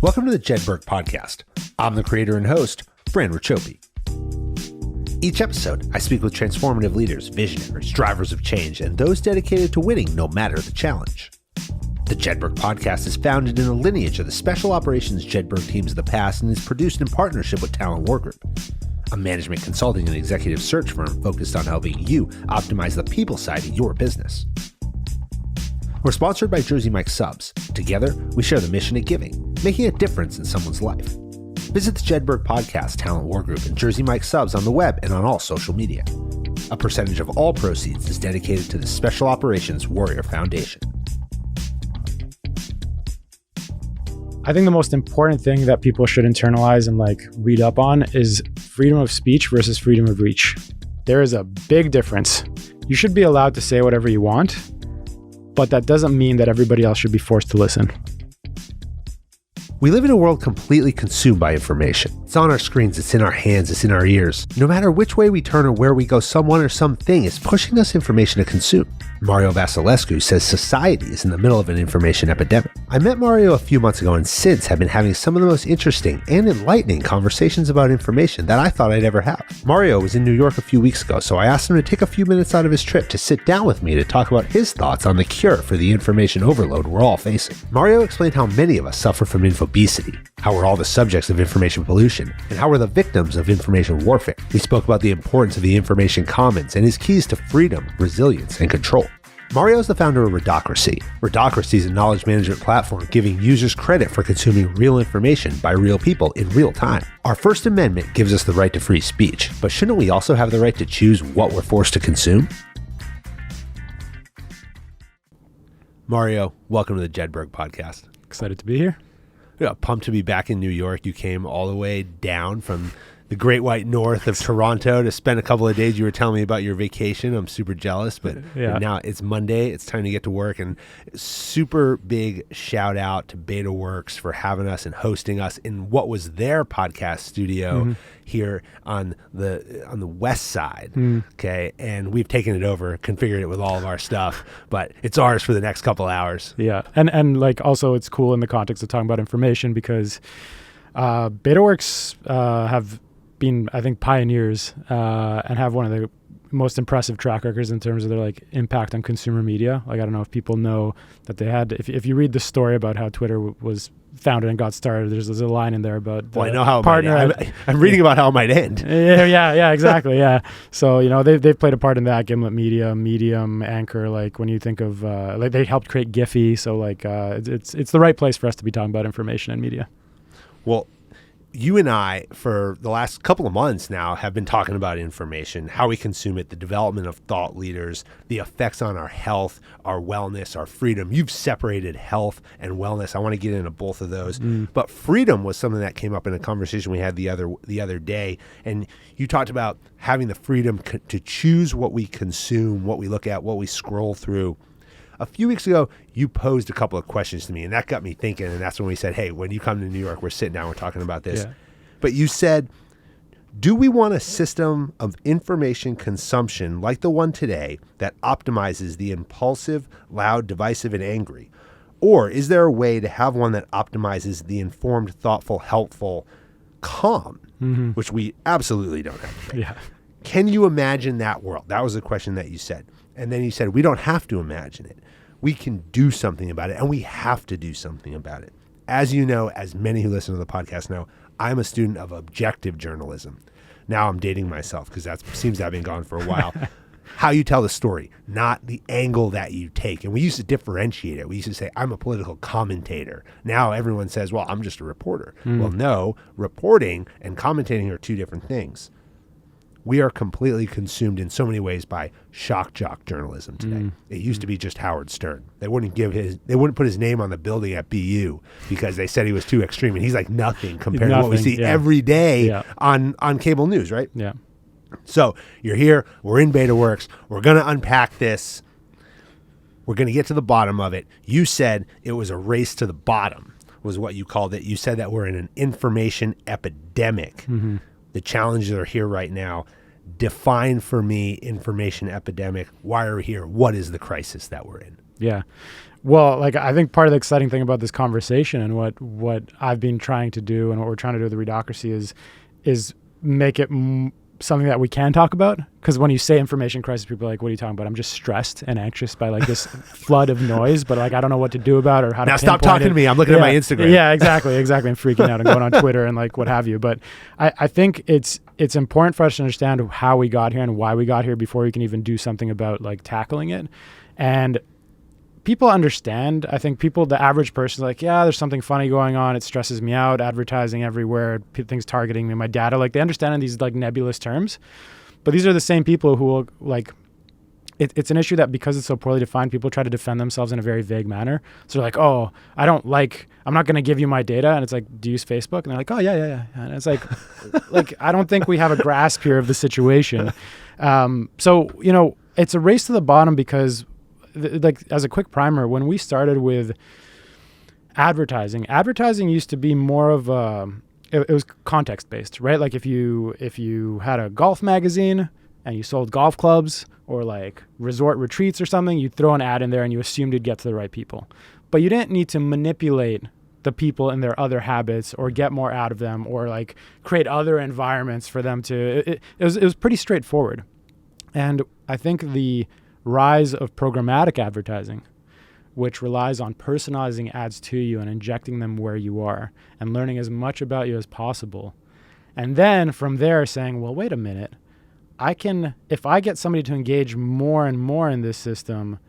Welcome to the Jedburgh podcast. I'm the creator and host, Fran Racioppi. Each episode, I speak with transformative leaders, visionaries, drivers of change, and those dedicated to winning no matter the challenge. The Jedburgh podcast is founded in a lineage of the special operations Jedburgh teams of the past and is produced in partnership with Talent War Group, a management consulting and executive search firm focused on helping you optimize the people side of your business. We're sponsored by Jersey Mike Subs. Together, we share the mission of giving, making a difference in someone's life. Visit the Jedburgh Podcast, Talent War Group, and Jersey Mike Subs on the web and on all social media. A percentage of all proceeds is dedicated to the Special Operations Warrior Foundation. I think the most important thing that people should internalize and read up on is freedom of speech versus freedom of reach. There is a big difference. You should be allowed to say whatever you want, but that doesn't mean that everybody else should be forced to listen. We live in a world completely consumed by information. It's on our screens, it's in our hands, it's in our ears. No matter which way we turn or where we go, someone or something is pushing us information to consume. Mario Vasilescu says society is in the middle of an information epidemic. I met Mario a few months ago and since have been having some of the most interesting and enlightening conversations about information that I thought I'd ever have. Mario was in New York a few weeks ago, so I asked him to take a few minutes out of his trip to sit down with me to talk about his thoughts on the cure for the information overload we're all facing. Mario explained how many of us suffer from infobesity, how we're all the subjects of information pollution, and how we're the victims of information warfare. We spoke about the importance of the information commons and his keys to freedom, resilience, and control. Mario is the founder of Readocracy. Readocracy is a knowledge management platform giving users credit for consuming real information by real people in real time. Our First Amendment gives us the right to free speech, but shouldn't we also have the right to choose what we're forced to consume? Mario, welcome to the Jedburgh podcast. Excited to be here. Yeah, pumped to be back in New York. You came all the way down from the great white north of Toronto to spend a couple of days. You were telling me about your vacation. I'm super jealous, but now it's Monday. It's time to get to work. And super big shout out to Betaworks for having us and hosting us in what was their podcast studio here on the west side. Okay, and we've taken it over, configured it with all of our stuff, but it's ours for the next couple hours. Yeah, and also it's cool in the context of talking about information because Betaworks have been, I think, pioneers and have one of the most impressive track records in terms of their impact on consumer media. I don't know if people know that they had, if you read the story about how Twitter was founded and got started, there's a line in there about I know how partner. I'm reading about how it might end. Yeah, exactly. Yeah. So, they've played a part in that. Gimlet Media, Medium, Anchor, when you think of, they helped create Giphy. So it's the right place for us to be talking about information and media. Well, you and I, for the last couple of months now, have been talking about information, how we consume it, the development of thought leaders, the effects on our health, our wellness, our freedom. You've separated health and wellness. I want to get into both of those. But freedom was something that came up in a conversation we had the other day. And you talked about having the freedom to choose what we consume, what we look at, what we scroll through. A few weeks ago, you posed a couple of questions to me, and that got me thinking, and that's when we said, hey, when you come to New York, we're sitting down, we're talking about this. Yeah. But you said, do we want a system of information consumption like the one today that optimizes the impulsive, loud, divisive, and angry? Or is there a way to have one that optimizes the informed, thoughtful, helpful, calm, which we absolutely don't have today? Yeah. Can you imagine that world? That was the question that you said. And then you said, we don't have to imagine it. We can do something about it, and we have to do something about it. As you know, as many who listen to the podcast know, I'm a student of objective journalism. Now I'm dating myself because that seems to have been gone for a while. How you tell the story, not the angle that you take. And we used to differentiate it. We used to say, I'm a political commentator. Now everyone says, well, I'm just a reporter. Well, no, reporting and commentating are two different things. We are completely consumed in so many ways by shock jock journalism today. It used to be just Howard Stern. They wouldn't put his name on the building at BU because they said he was too extreme, and he's like nothing compared to what we see every day on cable news, right? Yeah. So you're here, we're in Betaworks, we're going to unpack this, we're going to get to the bottom of it. You said it was a race to the bottom, was what you called it. You said that we're in an information epidemic. The challenges are here right now. Define for me information epidemic. Why are we here? What is the crisis that we're in? Yeah. Well, like I think part of the exciting thing about this conversation and what I've been trying to do and what we're trying to do with the Readocracy is make it something that we can talk about. Because when you say information crisis, people are like, what are you talking about? I'm just stressed and anxious by like this flood of noise, but like I don't know what to do about it or how to Now stop talking to me. I'm looking at my Instagram. Yeah, exactly. I'm freaking out and going on Twitter and like what have you. But I think it's important for us to understand how we got here and why we got here before we can even do something about like tackling it. And people understand. I think the average person is like, yeah, there's something funny going on. It stresses me out. Advertising everywhere. Things targeting me, my data. Like they understand in these like nebulous terms. But these are the same people who will like, it's an issue that because it's so poorly defined, people try to defend themselves in a very vague manner. So they're like, oh, I'm not going to give you my data. And it's like, do you use Facebook? And they're like, oh, yeah. And it's like, I don't think we have a grasp here of the situation. So, it's a race to the bottom because like as a quick primer, when we started with advertising used to be more of it was context based, right? Like if you had a golf magazine and you sold golf clubs or like resort retreats or something, you'd throw an ad in there and you assumed you'd get to the right people. But you didn't need to manipulate the people and their other habits or get more out of them or like create other environments for them to, it was pretty straightforward. And I think the rise of programmatic advertising, which relies on personalizing ads to you and injecting them where you are and learning as much about you as possible. And then from there saying, well, wait a minute, if I get somebody to engage more and more in this system,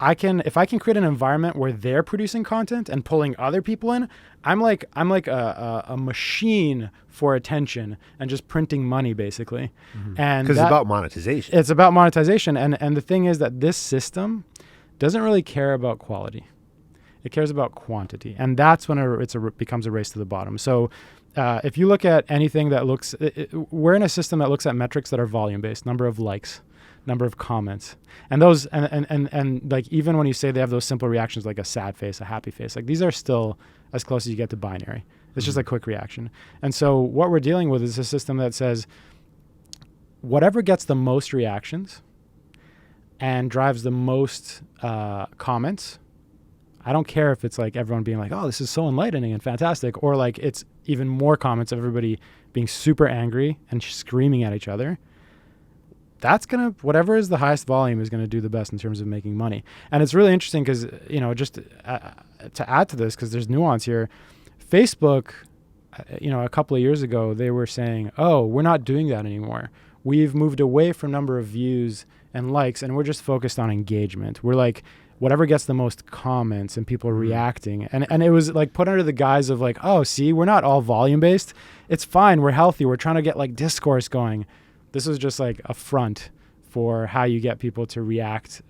if I can create an environment where they're producing content and pulling other people in, I'm like a machine for attention and just printing money basically. Mm-hmm. And because it's about monetization. It's about monetization. And the thing is that this system doesn't really care about quality. It cares about quantity. And that's when it becomes a race to the bottom. So if you look at anything that we're in a system that looks at metrics that are volume based, number of likes, number of comments, and those and like even when you say they have those simple reactions like a sad face, a happy face, like these are still as close as you get to binary. It's just a quick reaction. And so what we're dealing with is a system that says whatever gets the most reactions and drives the most comments. I don't care if it's like everyone being like, oh, this is so enlightening and fantastic, or like it's even more comments of everybody being super angry and screaming at each other. That's whatever is the highest volume is going to do the best in terms of making money. And it's really interesting because, just to add to this, because there's nuance here, Facebook, a couple of years ago, they were saying, oh, we're not doing that anymore. We've moved away from number of views and likes, and we're just focused on engagement. We're like, whatever gets the most comments and people reacting. And it was like put under the guise of like, oh, see, we're not all volume based. It's fine. We're healthy. We're trying to get like discourse going. This was just like a front for how you get people to react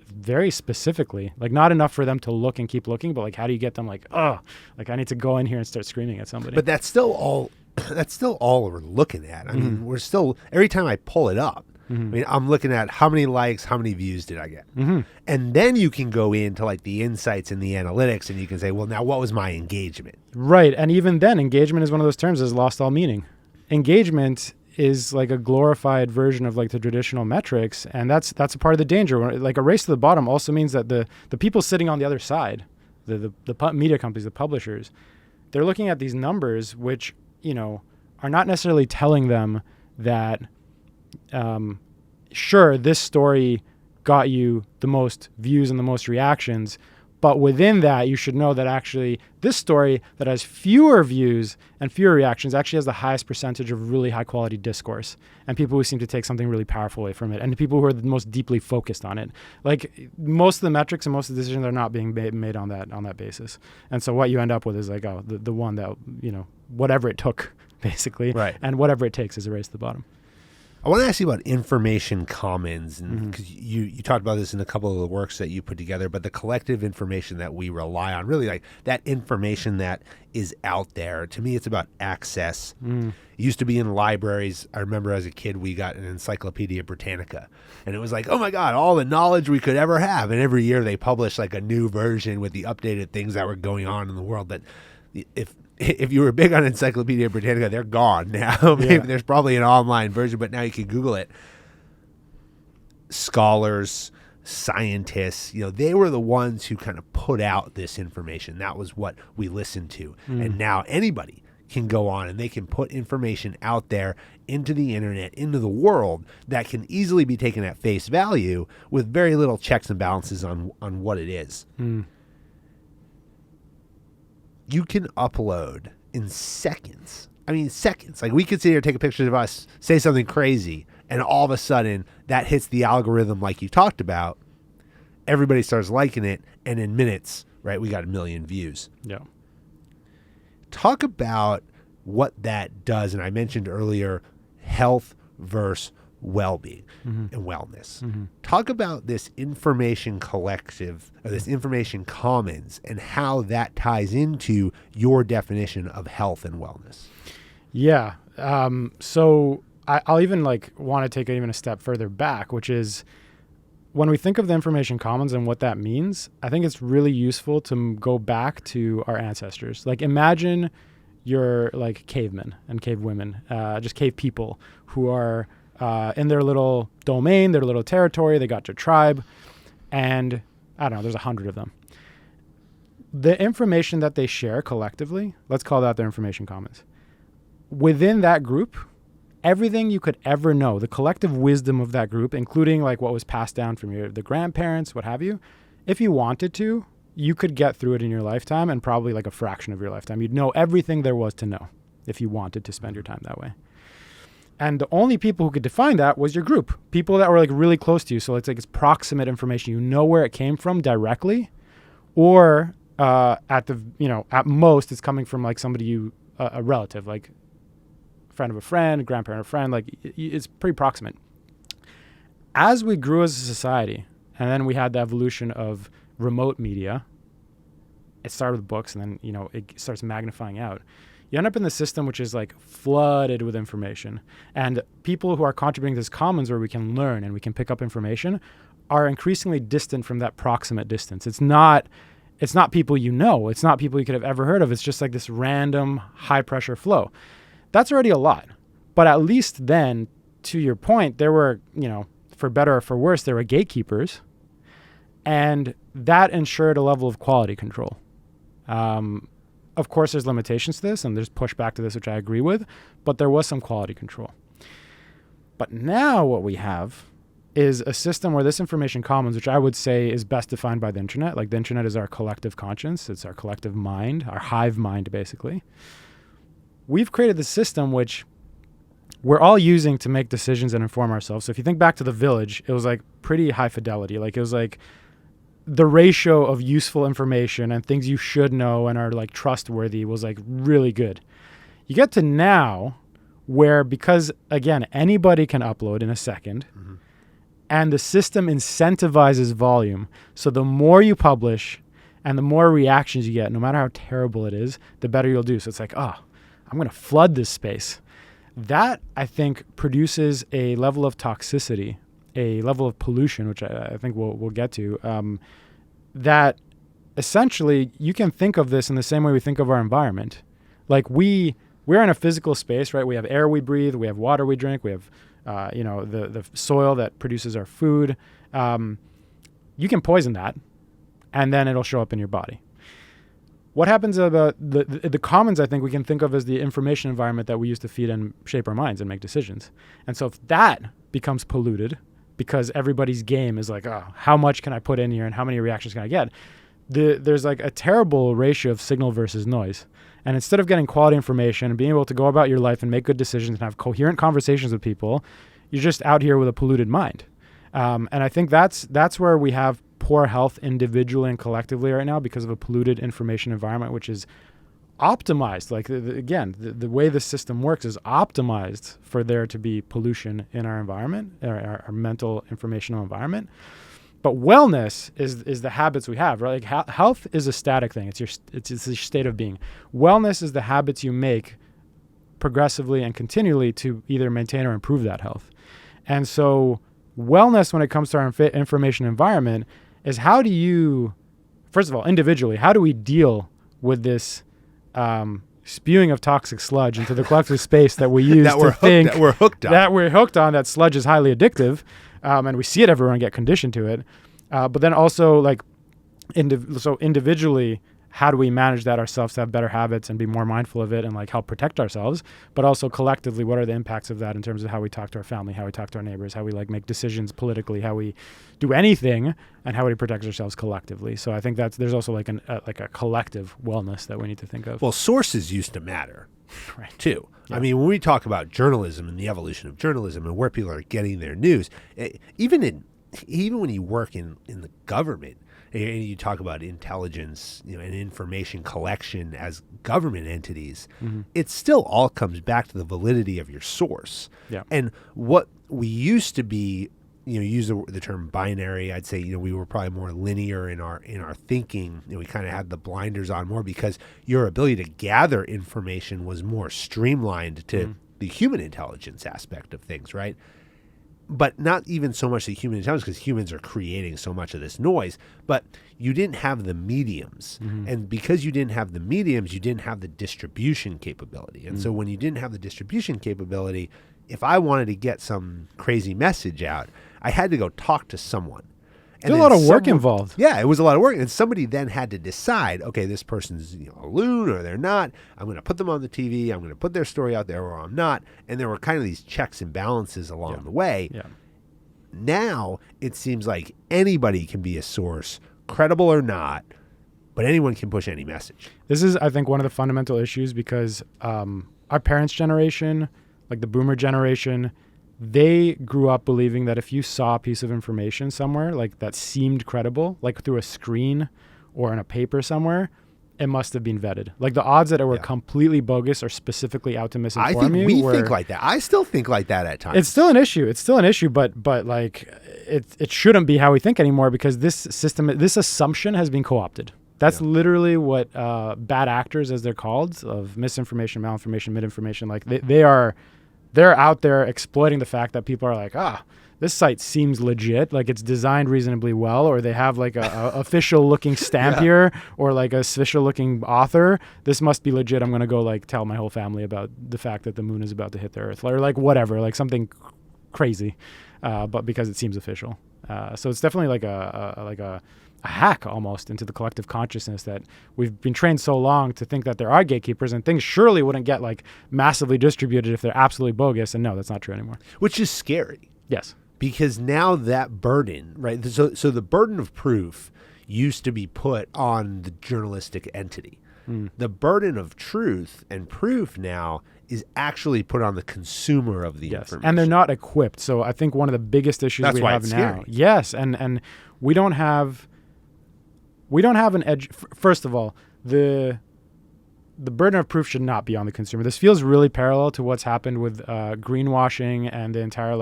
very specifically. Like not enough for them to look and keep looking, but like how do you get them like, oh, like I need to go in here and start screaming at somebody. But that's still all we're looking at. I mean, we're still, every time I pull it up, I mean, I'm looking at how many likes, how many views did I get? And then you can go into like the insights and the analytics and you can say, well, now what was my engagement? Right. And even then, engagement is one of those terms that's lost all meaning. Engagement is like a glorified version of like the traditional metrics. And that's a part of the danger. Like a race to the bottom also means that the people sitting on the other side, the media companies, the publishers, they're looking at these numbers, which, are not necessarily telling them that, sure, this story got you the most views and the most reactions, but within that, you should know that actually this story that has fewer views and fewer reactions actually has the highest percentage of really high quality discourse and people who seem to take something really powerful away from it and the people who are the most deeply focused on it. Like most of the metrics and most of the decisions are not being made on that basis. And so what you end up with is like, oh, the one that, whatever it took basically, right. And whatever it takes is a race to the bottom. I want to ask you about information commons, and because you talked about this in a couple of the works that you put together, but the collective information that we rely on, really like that information that is out there. To me, it's about access. It used to be in libraries. I remember as a kid, we got an Encyclopedia Britannica, and it was like, oh my God, all the knowledge we could ever have. And every year they publish like a new version with the updated things that were going on in the world. That if you were big on Encyclopedia Britannica, they're gone now. Maybe there's probably an online version, but now you can Google it. Scholars, scientists, they were the ones who kind of put out this information. That was what we listened to. And now anybody can go on and they can put information out there into the internet, into the world, that can easily be taken at face value with very little checks and balances on what it is. You can upload in seconds. I mean, seconds. Like, we could sit here, take a picture of us, say something crazy, and all of a sudden that hits the algorithm like you talked about. Everybody starts liking it, and in minutes, right, we got 1 million views. Yeah. Talk about what that does. And I mentioned earlier, health versus well-being and wellness. Talk about this information collective, or this information commons, and how that ties into your definition of health and wellness. Yeah. So I'll even want to take it even a step further back, which is when we think of the information commons and what that means, I think it's really useful to go back to our ancestors. Like, imagine you're like cavemen and cave women, just cave people who are in their little domain, their little territory. They got your tribe, and I don't know, there's 100 of them. The information that they share collectively, let's call that their information commons. Within that group, everything you could ever know, the collective wisdom of that group, including like what was passed down from the grandparents, what have you, if you wanted to, you could get through it in your lifetime, and probably like a fraction of your lifetime. You'd know everything there was to know if you wanted to spend your time that way. And the only people who could define that was your group, people that were like really close to you. So it's like it's proximate information. You know where it came from directly, or at most it's coming from like somebody a relative, like a friend of a friend, a grandparent of a friend. Like it's pretty proximate. As we grew as a society, and then we had the evolution of remote media, it started with books, and then it starts magnifying out. You end up in the system which is like flooded with information, and people who are contributing to this commons where we can learn and we can pick up information are increasingly distant from that proximate distance. It's not people it's not people you could have ever heard of. It's just like this random high pressure flow. That's already a lot. But at least then, to your point, there were, for better or for worse, there were gatekeepers, and that ensured a level of quality control. Of course, there's limitations to this, and there's pushback to this, which I agree with, but there was some quality control. But now what we have is a system where this information commons, which I would say is best defined by the internet. Like, the internet is our collective conscience. It's our collective mind, our hive mind, basically. We've created this system which we're all using to make decisions and inform ourselves. So if you think back to the village, it was like pretty high fidelity. Like, it was like the ratio of useful information and things you should know and are like trustworthy was like really good. You get to now where, because again, anybody can upload in a second, and the system incentivizes volume. So the more you publish and the more reactions you get, no matter how terrible it is, the better you'll do. So it's like, I'm going to flood this space. That, I think, produces a level of toxicity, a level of pollution, which I think we'll get to, that essentially you can think of this in the same way we think of our environment. Like, we're in a physical space, right? We have air we breathe, we have water we drink, we have the soil that produces our food. You can poison that, and then it'll show up in your body. What happens about the commons, I think we can think of as the information environment that we use to feed and shape our minds and make decisions. And so if that becomes polluted, because everybody's game is like, how much can I put in here and how many reactions can I get? There's like a terrible ratio of signal versus noise. And instead of getting quality information and being able to go about your life and make good decisions and have coherent conversations with people, you're just out here with a polluted mind. And I think that's where we have poor health individually and collectively right now, because of a polluted information environment, which is optimized. Like, the way the system works is optimized for there to be pollution in our environment, our mental informational environment. But wellness is the habits we have, right? Like, health is a static thing. It's your state of being. Wellness is the habits you make progressively and continually to either maintain or improve that health. And so wellness, when it comes to our information environment, is how do you, first of all, individually, how do we deal with this spewing of toxic sludge into the collective space that we use that we're hooked on? That sludge is highly addictive, and we see it everywhere and get conditioned to it. But then also like individually, how do we manage that ourselves to have better habits and be more mindful of it and like help protect ourselves? But also collectively, what are the impacts of that in terms of how we talk to our family, how we talk to our neighbors, how we like make decisions politically, how we do anything, and how we protect ourselves collectively. So I think there's also like a collective wellness that we need to think of. Well, sources used to matter, Right. too. Yeah. I mean, when we talk about journalism and the evolution of journalism and where people are getting their news, even when you work in the government, and you talk about intelligence, and information collection as government entities, it still all comes back to the validity of your source. Yeah. And what we used to be, use the term binary. I'd say, we were probably more linear in our thinking. We kind of had the blinders on more because your ability to gather information was more streamlined to the human intelligence aspect of things, right? But not even so much the human intelligence, because humans are creating so much of this noise, but you didn't have the mediums. And because you didn't have the mediums, you didn't have the distribution capability. And so when you didn't have the distribution capability, if I wanted to get some crazy message out, I had to go talk to someone. There's a lot of work involved. Yeah, it was a lot of work. And somebody then had to decide, okay, this person's a loon or they're not. I'm going to put them on the TV. I'm going to put their story out there or I'm not. And there were kind of these checks and balances along the way. Yeah. Now it seems like anybody can be a source, credible or not, but anyone can push any message. This is, I think, one of the fundamental issues because our parents' generation, like the boomer generation, they grew up believing that if you saw a piece of information somewhere, like that seemed credible, like through a screen or in a paper somewhere, it must have been vetted. Like the odds that it were completely bogus or specifically out to misinform you. I think we think like that. I still think like that at times. It's still an issue, but like it shouldn't be how we think anymore because this assumption has been co-opted. That's literally what bad actors, as they're called, of misinformation, malinformation, misinformation, like they're out there exploiting the fact that people are like, this site seems legit, like it's designed reasonably well, or they have like a official looking stamp here, or like a official looking author. This must be legit. I'm going to go like tell my whole family about the fact that the moon is about to hit the earth, or like whatever, like something crazy, but because it seems official. So it's definitely like a hack almost into the collective consciousness that we've been trained so long to think that there are gatekeepers and things surely wouldn't get like massively distributed if they're absolutely bogus. And no, that's not true anymore. Which is scary. Yes. Because now that burden, right? So the burden of proof used to be put on the journalistic entity. The burden of truth and proof now is actually put on the consumer of the information. And they're not equipped. So I think one of the biggest issues we have now. Scary. Yes, and we don't have an edge. First of all, the burden of proof should not be on the consumer. This feels really parallel to what's happened with greenwashing and the entire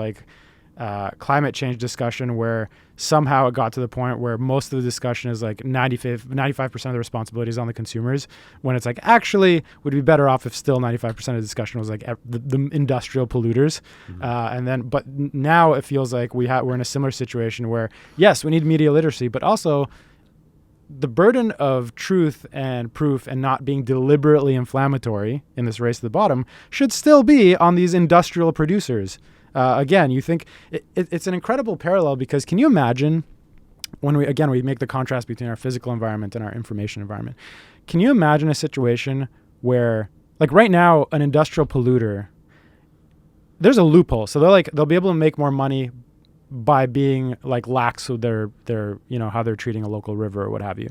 climate change discussion, where somehow it got to the point where most of the discussion is like 95% of the responsibility is on the consumers, when it's like actually would be better off if still 95% of the discussion was like the industrial polluters. But now it feels like we're in a similar situation where yes, we need media literacy, but also the burden of truth and proof and not being deliberately inflammatory in this race to the bottom should still be on these industrial producers. Again, you think it's an incredible parallel because can you imagine when we make the contrast between our physical environment and our information environment? Can you imagine a situation where, like right now, an industrial polluter, there's a loophole. So they'll be able to make more money by being like lax with their how they're treating a local river or what have you.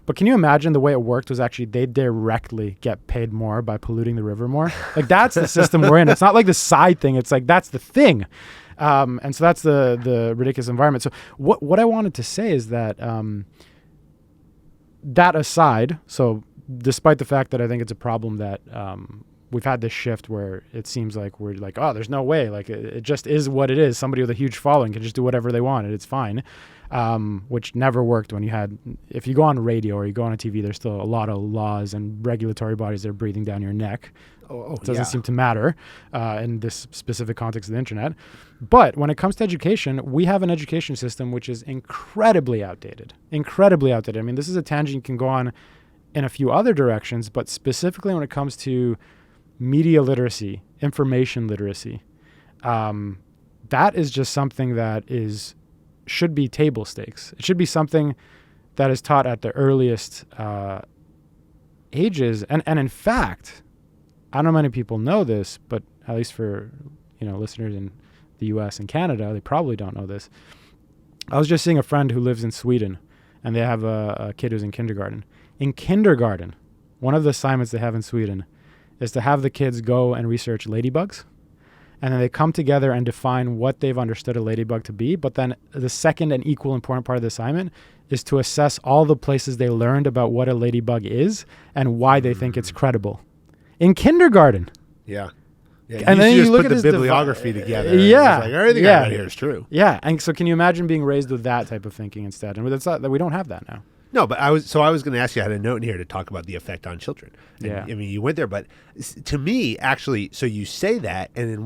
But can you imagine the way it worked was actually they directly get paid more by polluting the river more? Like that's the system we're in. It's not like the side thing. It's like that's the thing. And so that's the ridiculous environment. So what I wanted to say is that that aside, so despite the fact that I think it's a problem that we've had this shift where it seems like we're like, oh, there's no way. Like it just is what it is. Somebody with a huge following can just do whatever they want and it's fine. Which never worked if you go on radio or you go on a TV, there's still a lot of laws and regulatory bodies that are breathing down your neck. It doesn't seem to matter in this specific context of the internet. But when it comes to education, we have an education system which is incredibly outdated. I mean, this is a tangent you can go on in a few other directions, but specifically when it comes to media literacy, information literacy, that is just something that is should be table stakes. It should be something that is taught at the earliest ages. And in fact, I don't know many people know this, but at least for listeners in the US and Canada, they probably don't know this. I was just seeing a friend who lives in Sweden, and they have a kid who's in kindergarten. In kindergarten, one of the assignments they have in Sweden is to have the kids go and research ladybugs. And then they come together and define what they've understood a ladybug to be. But then the second and equal important part of the assignment is to assess all the places they learned about what a ladybug is and why they think it's credible. In kindergarten. Yeah. And then you look put at the bibliography together. Yeah. It's like, everything I read here is true. Yeah. And so can you imagine being raised with that type of thinking instead? And that's not, that we don't have that now. No, but I was going to ask you, I had a note in here to talk about the effect on children. And, Yeah. I mean, you went there, but to me, actually, so you say that, and in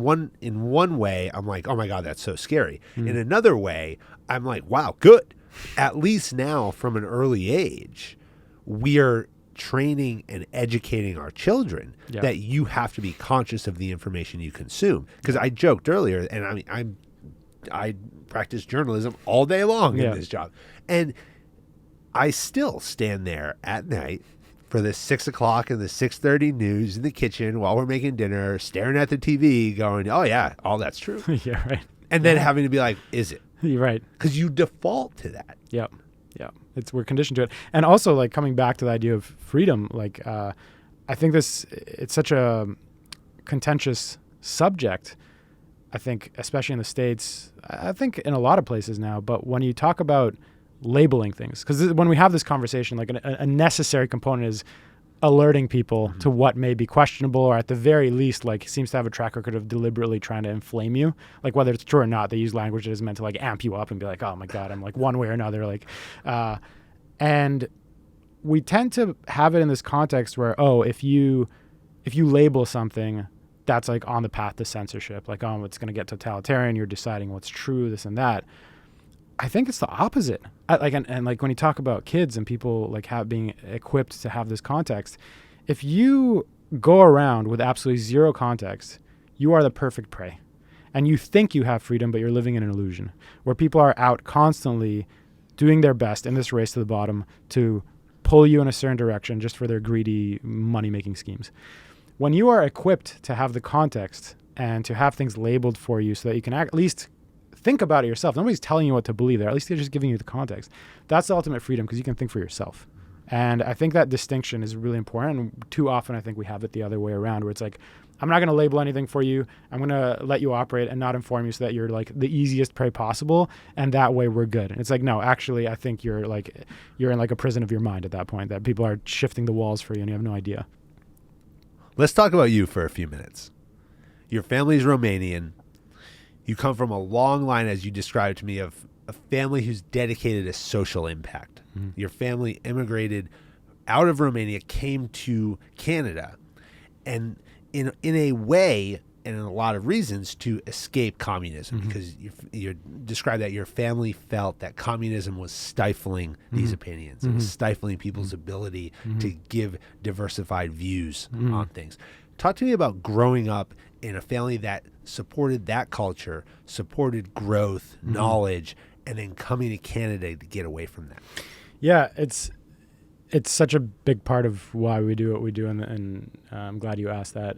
one way, I'm like, oh my God, that's so scary. In another way, I'm like, wow, good. At least now, from an early age, we are training and educating our children that you have to be conscious of the information you consume. Because I joked earlier, and I mean, I practice journalism all day long in this job, and I still stand there at night for the 6 o'clock and the 6:30 news in the kitchen while we're making dinner, staring at the TV, going, "Oh yeah, all that's true." Yeah, right. And then having to be like, "Is it?" You're right. Because you default to that. Yep. We're conditioned to it. And also, like, coming back to the idea of freedom, like, I think it's such a contentious subject. I think, especially in the States, I think in a lot of places now. But when you talk about labeling things, because when we have this conversation, like a necessary component is alerting people to what may be questionable, or at the very least, like, seems to have a track record of deliberately trying to inflame you. Like, whether it's true or not, they use language that is meant to like amp you up and be like, oh my God, I'm like one way or another. Like, and we tend to have it in this context where, oh, if you label something, that's like on the path to censorship. Like, oh, it's going to get totalitarian. You're deciding what's true, this and that. I think it's the opposite. And like when you talk about kids and people like being equipped to have this context, if you go around with absolutely zero context, you are the perfect prey. And you think you have freedom, but you're living in an illusion where people are out constantly doing their best in this race to the bottom to pull you in a certain direction just for their greedy money-making schemes. When you are equipped to have the context and to have things labeled for you so that you can at least think about it yourself. Nobody's telling you what to believe there. At least they're just giving you the context. That's the ultimate freedom because you can think for yourself. And I think that distinction is really important. And too often I think we have it the other way around where it's like, I'm not going to label anything for you. I'm going to let you operate and not inform you so that you're like the easiest prey possible. And that way we're good. And it's like, no, actually, I think you're in like a prison of your mind at that point, that people are shifting the walls for you and you have no idea. Let's talk about you for a few minutes. Your family's Romanian. You come from a long line, as you described to me, of a family who's dedicated to social impact. Your family immigrated out of Romania, came to Canada, and in a way, and in a lot of reasons, to escape communism, because you described that your family felt that communism was stifling these opinions. It was stifling people's ability to give diversified views on things. Talk to me about growing up in a family that supported that culture, supported growth, knowledge, and then coming to Canada to get away from that. Yeah, it's such a big part of why we do what we do, and I'm glad you asked that.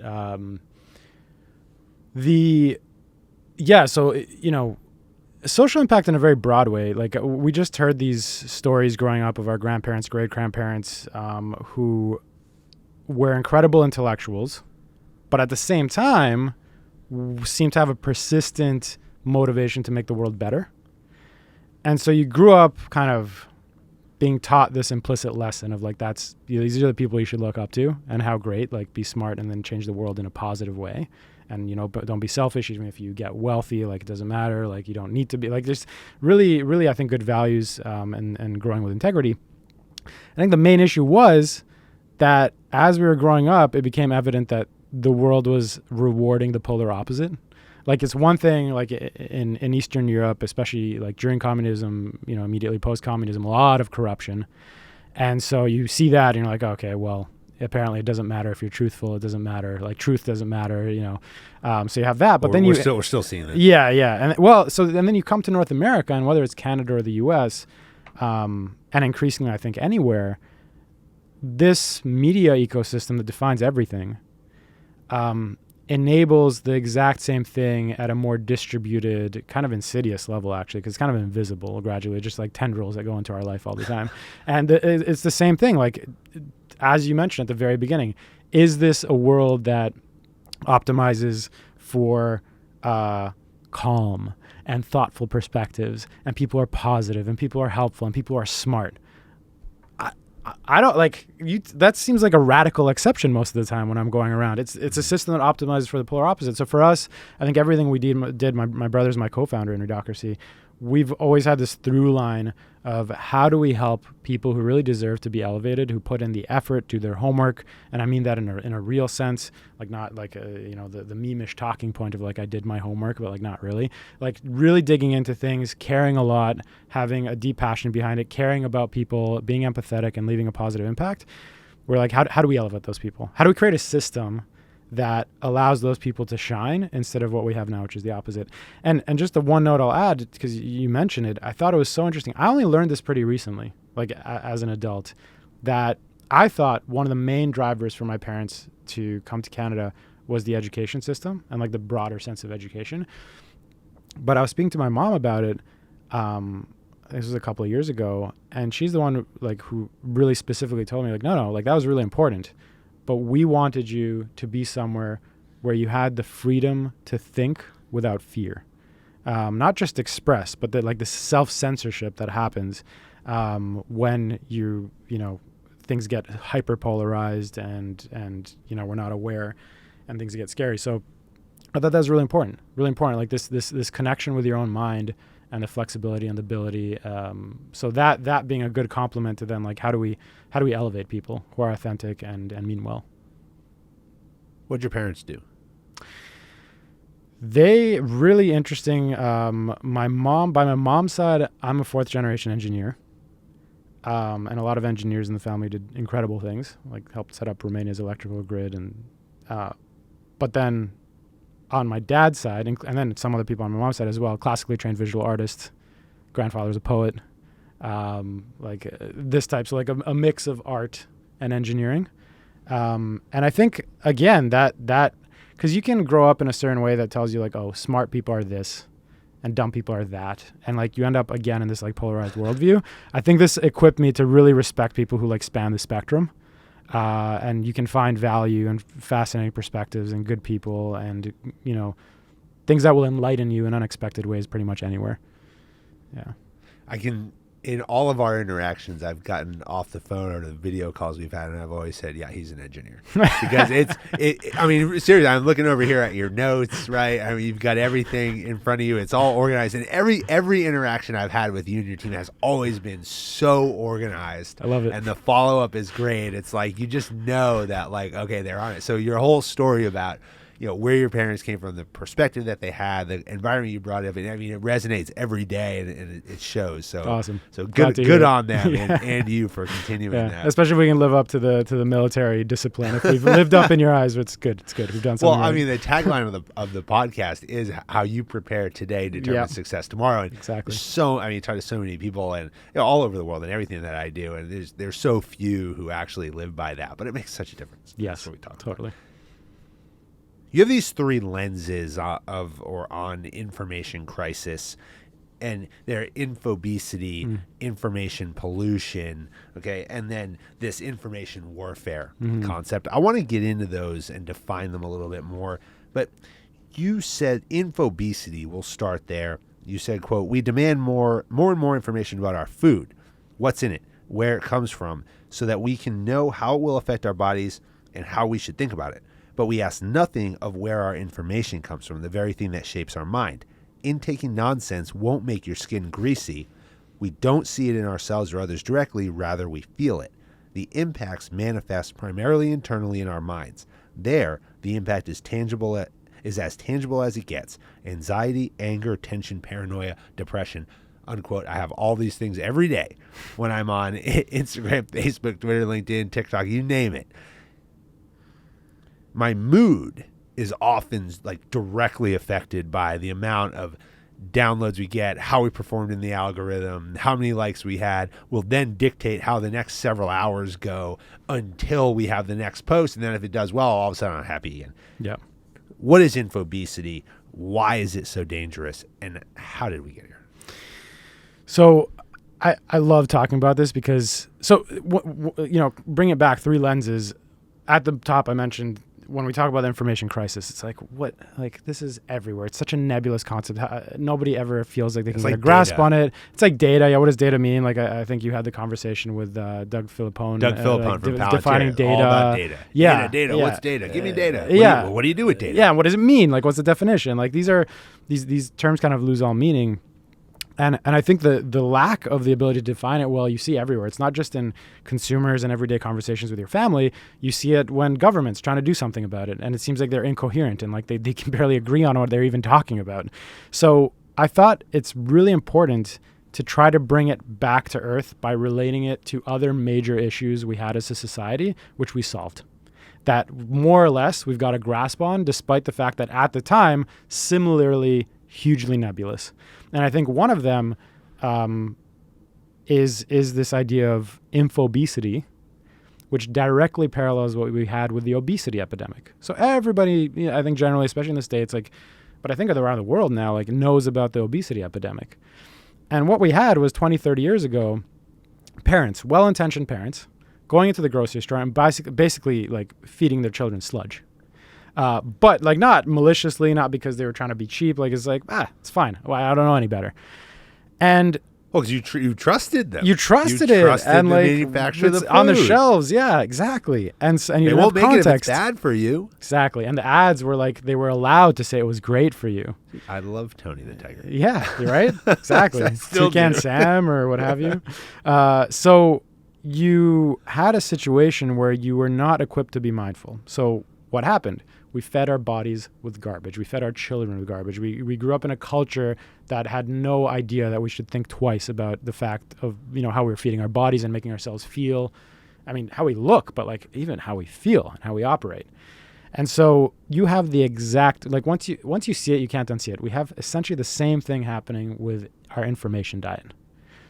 Social impact in a very broad way. Like, we just heard these stories growing up of our grandparents, great-grandparents, who were incredible intellectuals, but at the same time seem to have a persistent motivation to make the world better. And so you grew up kind of being taught this implicit lesson of like, these are the people you should look up to, and how great, like, be smart and then change the world in a positive way. And, but don't be selfish. Even if you get wealthy, like, it doesn't matter. Like, you don't need to be, like, there's really, really, I think, good values and growing with integrity. I think the main issue was that as we were growing up, it became evident that the world was rewarding the polar opposite. Like, it's one thing, like in Eastern Europe, especially like during communism, immediately post-communism, a lot of corruption. And so you see that and you're like, okay, well, apparently it doesn't matter if you're truthful. It doesn't matter. Like truth doesn't matter, so you have that, but then we're still seeing that. Yeah. And then you come to North America, and whether it's Canada or the US, and increasingly, I think anywhere, this media ecosystem that defines everything, enables the exact same thing at a more distributed, kind of insidious level, actually, because it's kind of invisible gradually, just like tendrils that go into our life all the time. And it's the same thing. Like, as you mentioned at the very beginning, is this a world that optimizes for calm and thoughtful perspectives, and people are positive, and people are helpful, and people are smart? I don't like you. That seems like a radical exception most of the time when I'm going around. It's a system that optimizes for the polar opposite. So for us, I think everything we did. My brother's my co-founder in Readocracy. We've always had this through line of how do we help people who really deserve to be elevated, who put in the effort, do their homework, and I mean that in a real sense, like not like the meme-ish talking point of like I did my homework, but like not really, like really digging into things, caring a lot, having a deep passion behind it, caring about people, being empathetic, and leaving a positive impact. We're like, how do we elevate those people? How do we create a system that allows those people to shine instead of what we have now, which is the opposite? And just the one note I'll add, because you mentioned it, I thought it was so interesting. I only learned this pretty recently, like as an adult, that I thought one of the main drivers for my parents to come to Canada was the education system and like the broader sense of education. But I was speaking to my mom about it. This was a couple of years ago, and she's the one who really specifically told me like, no, like that was really important. But we wanted you to be somewhere where you had the freedom to think without fear, not just express, but the self-censorship that happens when things get hyper-polarized and we're not aware and things get scary. So I thought that was really important, like this connection with your own mind and the flexibility and the ability. So that being a good complement to then like how do we elevate people who are authentic and mean well. What'd your parents do? They really interesting. By my mom's side, I'm a 4th generation engineer. And a lot of engineers in the family did incredible things, like helped set up Romania's electrical grid. But then on my dad's side, and then some other people on my mom's side as well, classically trained visual artist, grandfather's a poet, this type, so like a mix of art and engineering. And I think, again, that because you can grow up in a certain way that tells you like, oh, smart people are this and dumb people are that. And like you end up again in this like polarized worldview. I think this equipped me to really respect people who like span the spectrum. And you can find value and fascinating perspectives and good people and, things that will enlighten you in unexpected ways pretty much anywhere. Yeah. In all of our interactions, I've gotten off the phone or the video calls we've had, and I've always said, yeah, he's an engineer. Because I mean, seriously, I'm looking over here at your notes, right? I mean, you've got everything in front of you. It's all organized. And every interaction I've had with you and your team has always been so organized. I love it. And the follow-up is great. It's like, you just know that, like, okay, they're on it. So your whole story about where your parents came from, the perspective that they had, the environment you brought up, and I mean, it resonates every day, and it shows. So awesome. So good on them and you for continuing that. Especially if we can live up to the military discipline. If we've lived up in your eyes, it's good. It's good. We've done something. Well, right. I mean, the tagline of the podcast is how you prepare today determines success tomorrow. And exactly. You talk to so many people and all over the world and everything that I do, and there's so few who actually live by that, but it makes such a difference. Yes, that's what we talk totally. About. You have these 3 lenses on information crisis, and they're infobesity, information pollution, okay, and then this information warfare concept. I want to get into those and define them a little bit more, but you said infobesity, we'll start there. You said, quote, we demand more and more information about our food, what's in it, where it comes from, so that we can know how it will affect our bodies and how we should think about it. But we ask nothing of where our information comes from, the very thing that shapes our mind. Intaking nonsense won't make your skin greasy. We don't see it in ourselves or others directly, rather we feel it. The impacts manifest primarily internally in our minds. There, the impact is as tangible as it gets. Anxiety, anger, tension, paranoia, depression, unquote. I have all these things every day when I'm on Instagram, Facebook, Twitter, LinkedIn, TikTok, you name it. my mood is often like directly affected by the amount of downloads we get, how we performed in the algorithm, how many likes we had will then dictate how the next several hours go until we have the next post. And then if it does well, all of a sudden I'm happy again. Yeah. What is infobesity? Why is it so dangerous? And how did we get here? So I love talking about this because, bring it back 3 lenses. At the top, I mentioned when we talk about the information crisis, it's like, this is everywhere. It's such a nebulous concept. Nobody ever feels like they can get a grasp on it. It's like data. Yeah, what does data mean? Like, I think you had the conversation with Doug Philippone. From defining data. All about data. Yeah. Data. What's data? Give me data. What do you do with data? Yeah, what does it mean? Like, what's the definition? Like, these terms kind of lose all meaning. And I think the lack of the ability to define it well, you see everywhere. It's not just in consumers and everyday conversations with your family. You see it when government's trying to do something about it. And it seems like they're incoherent and like they can barely agree on what they're even talking about. So I thought it's really important to try to bring it back to earth by relating it to other major issues we had as a society, which we solved. That more or less we've got a grasp on, despite the fact that at the time, similarly hugely nebulous. And I think one of them is this idea of infobesity, which directly parallels what we had with the obesity epidemic. So everybody, I think generally, especially in the States, but I think around the world now, knows about the obesity epidemic. And what we had was 20, 30 years ago, parents, well-intentioned parents, going into the grocery store and basically feeding their children sludge. But not maliciously, not because they were trying to be cheap. It's fine. Well, I don't know any better. And because you trusted them. You trusted it, and manufacture the food on the shelves. Yeah, exactly. And you they won't make it if it's bad for you. Exactly. And the ads were they were allowed to say it was great for you. I love Tony the Tiger. Yeah, you're right. Exactly. Toucan Sam or what have you. So you had a situation where you were not equipped to be mindful. So what happened? We fed our bodies with garbage. We fed our children with garbage. We grew up in a culture that had no idea that we should think twice about the fact of, how we were feeding our bodies and making ourselves feel. I mean, how we look, but even how we feel and how we operate. And so you have the exact, once you see it, you can't unsee it. We have essentially the same thing happening with our information diet.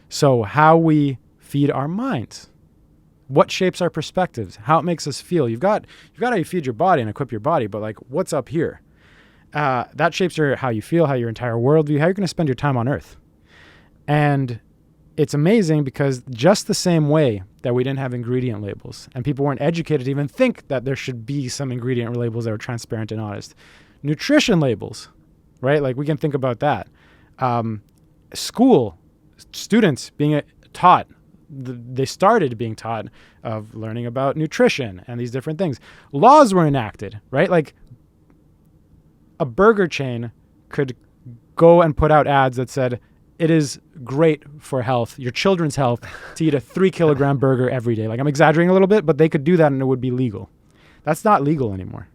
So how we feed our minds. What shapes our perspectives, how it makes us feel. You've got how you feed your body and equip your body, but what's up here? That shapes how you feel, how your entire worldview, how you're going to spend your time on Earth. And it's amazing because just the same way that we didn't have ingredient labels and people weren't educated to even think that there should be some ingredient labels that were transparent and honest. Nutrition labels, right? We can think about that. School, students being taught, they started being taught of learning about nutrition and these different things. Laws were enacted, right? A burger chain could go and put out ads that said, it is great for health, your children's health, to eat a 3-kilogram burger every day. I'm exaggerating a little bit, but they could do that and it would be legal. That's not legal anymore.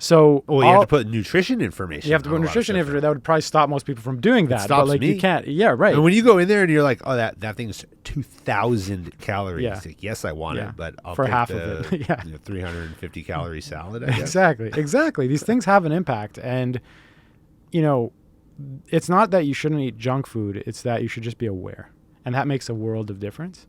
So you have to put nutrition information. You have to put nutrition information. That would probably stop most people from doing that. It stops me. You can't. Yeah, right. And when you go in there and you're like, oh, that thing's 2,000 calories. Yeah. Yes, I want it, but I'll for take half of it. Yeah. 350 calorie salad. I guess. Exactly. These things have an impact, and it's not that you shouldn't eat junk food. It's that you should just be aware, and that makes a world of difference.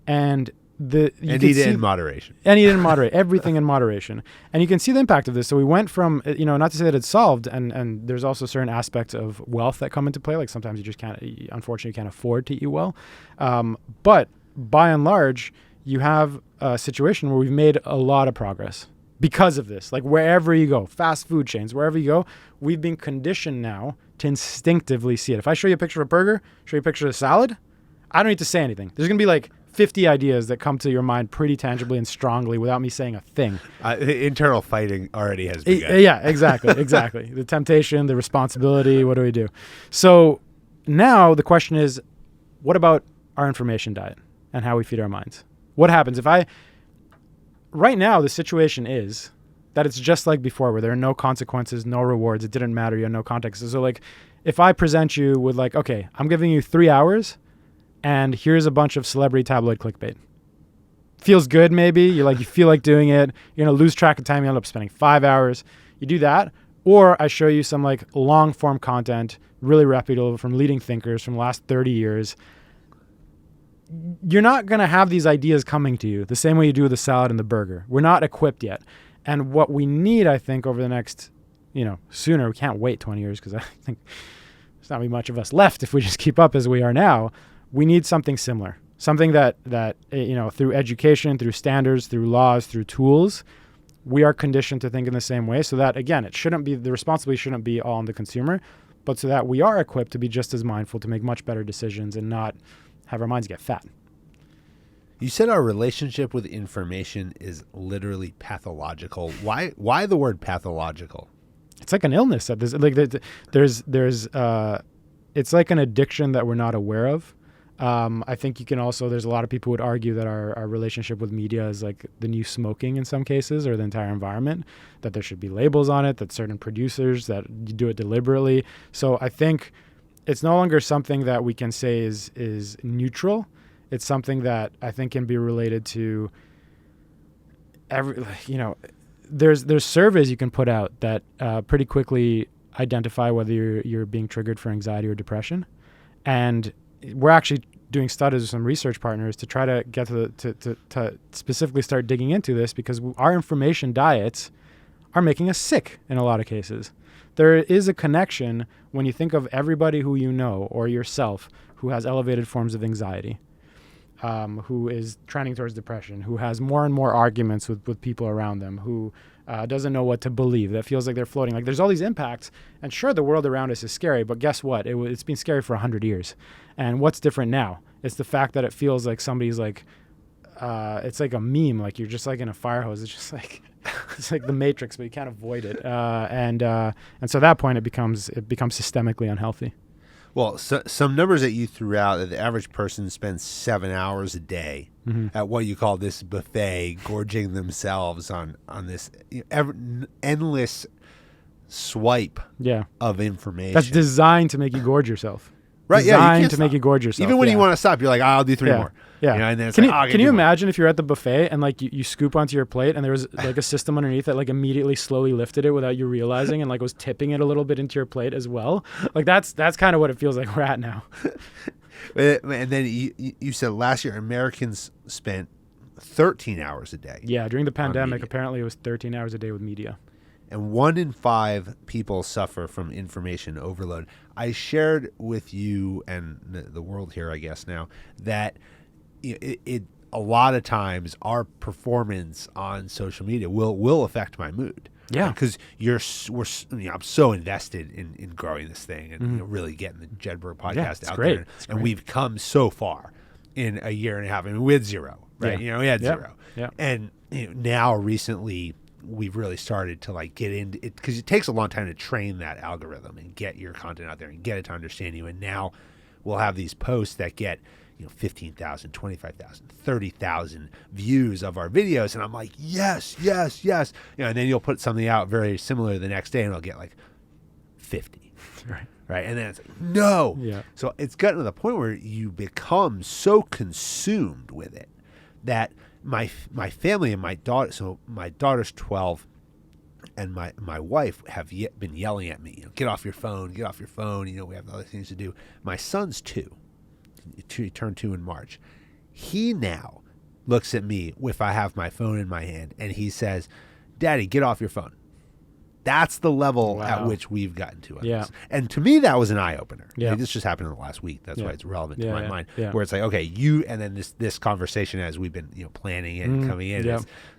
And eat it in moderation. And eat it in moderation. Everything in moderation. And you can see the impact of this. So we went from, not to say that it's solved, and there's also certain aspects of wealth that come into play. Sometimes you just unfortunately, you can't afford to eat well. But by and large, you have a situation where we've made a lot of progress because of this. Wherever you go, fast food chains, wherever you go, we've been conditioned now to instinctively see it. If I show you a picture of a burger, show you a picture of a salad, I don't need to say anything. There's going to be 50 ideas that come to your mind pretty tangibly and strongly without me saying a thing. Internal fighting already has begun. Yeah, exactly. The temptation, the responsibility, what do we do? So now the question is, what about our information diet and how we feed our minds? What happens if right now the situation is that it's just like before where there are no consequences, no rewards, it didn't matter, you have no context. So if I present you with okay, I'm giving you 3 hours, and here's a bunch of celebrity tabloid clickbait. feels good maybe. You feel like doing it. You're going to lose track of time. You end up spending 5 hours. You do that. Or I show you some like long form content, really reputable from leading thinkers from the last 30 years. You're not going to have these ideas coming to you the same way you do with the salad and the burger. We're not equipped yet. And what we need, I think, over the next, sooner, we can't wait 20 years because I think there's not be much of us left if we just keep up as we are now. We need something similar, something that through education, through standards, through laws, through tools, we are conditioned to think in the same way so that, again, the responsibility shouldn't be all on the consumer, but so that we are equipped to be just as mindful, to make much better decisions and not have our minds get fat. You said our relationship with information is literally pathological. Why the word pathological? It's like an illness. It's like an addiction that we're not aware of. I think there's a lot of people who would argue that our relationship with media is like the new smoking in some cases, or the entire environment, that there should be labels on it, that certain producers that do it deliberately. So I think it's no longer something that we can say is neutral. It's something that I think can be related to there's surveys you can put out that pretty quickly identify whether you're being triggered for anxiety or depression. And we're actually doing studies with some research partners to try to get to specifically start digging into this, because our information diets are making us sick in a lot of cases. There is a connection when you think of everybody who you know or yourself who has elevated forms of anxiety, who is trending towards depression, who has more and more arguments with people around them, who doesn't know what to believe, that feels like they're floating. Like, there's all these impacts, and sure, the world around us is scary, but guess what? It's been scary for 100 years. And what's different now? It's the fact that it feels like somebody's like, it's like a meme, like you're just like in a fire hose. It's just like, it's like the Matrix, but you can't avoid it. And so at that point, it becomes systemically unhealthy. Well, some numbers that you threw out, that the average person spends 7 hours a day at what you call this buffet, gorging themselves on this endless swipe of information. That's designed to make you gorge yourself. Right? Designed to make you gorge yourself. Even when you want to stop, you're like, I'll do three more. Yeah. And then it's can you imagine if you're at the buffet and like you scoop onto your plate and there was like a system underneath that like immediately slowly lifted it without you realizing and like was tipping it a little bit into your plate as well? Like that's kind of what it feels like we're at now. And then you said last year Americans spent 13 hours a day. Yeah, during the pandemic, apparently it was 13 hours a day with media. And 1 in 5 people suffer from information overload. I shared with you and the world here, I guess now, that it a lot of times our performance on social media will affect my mood. Yeah, because I'm so invested in growing this thing and really getting the Jedburgh podcast out there. And we've come so far in a year and a half. I mean, we had 0, right? Yeah. We had 0. Yeah. And now recently we've really started to like get into it, because it takes a long time to train that algorithm and get your content out there and get it to understand you. And now we'll have these posts that get 15,000, 25,000, 30,000 views of our videos, and I'm like, yes. And then you'll put something out very similar the next day, and it'll get like 50. Right, and then it's like, no. Yeah. So it's gotten to the point where you become so consumed with it that my family and my daughter. So my daughter's 12, and my wife have been yelling at me, get off your phone, get off your phone. We have other things to do. My son's 2. He turned 2 in March. He now looks at me if I have my phone in my hand, and he says, "Daddy, get off your phone." That's the level at which we've gotten to on this. And to me, that was an eye-opener. Yeah. This just happened in the last week. That's why it's relevant to my mind. Yeah. Where it's like, okay, and then this conversation as we've been planning it and coming in,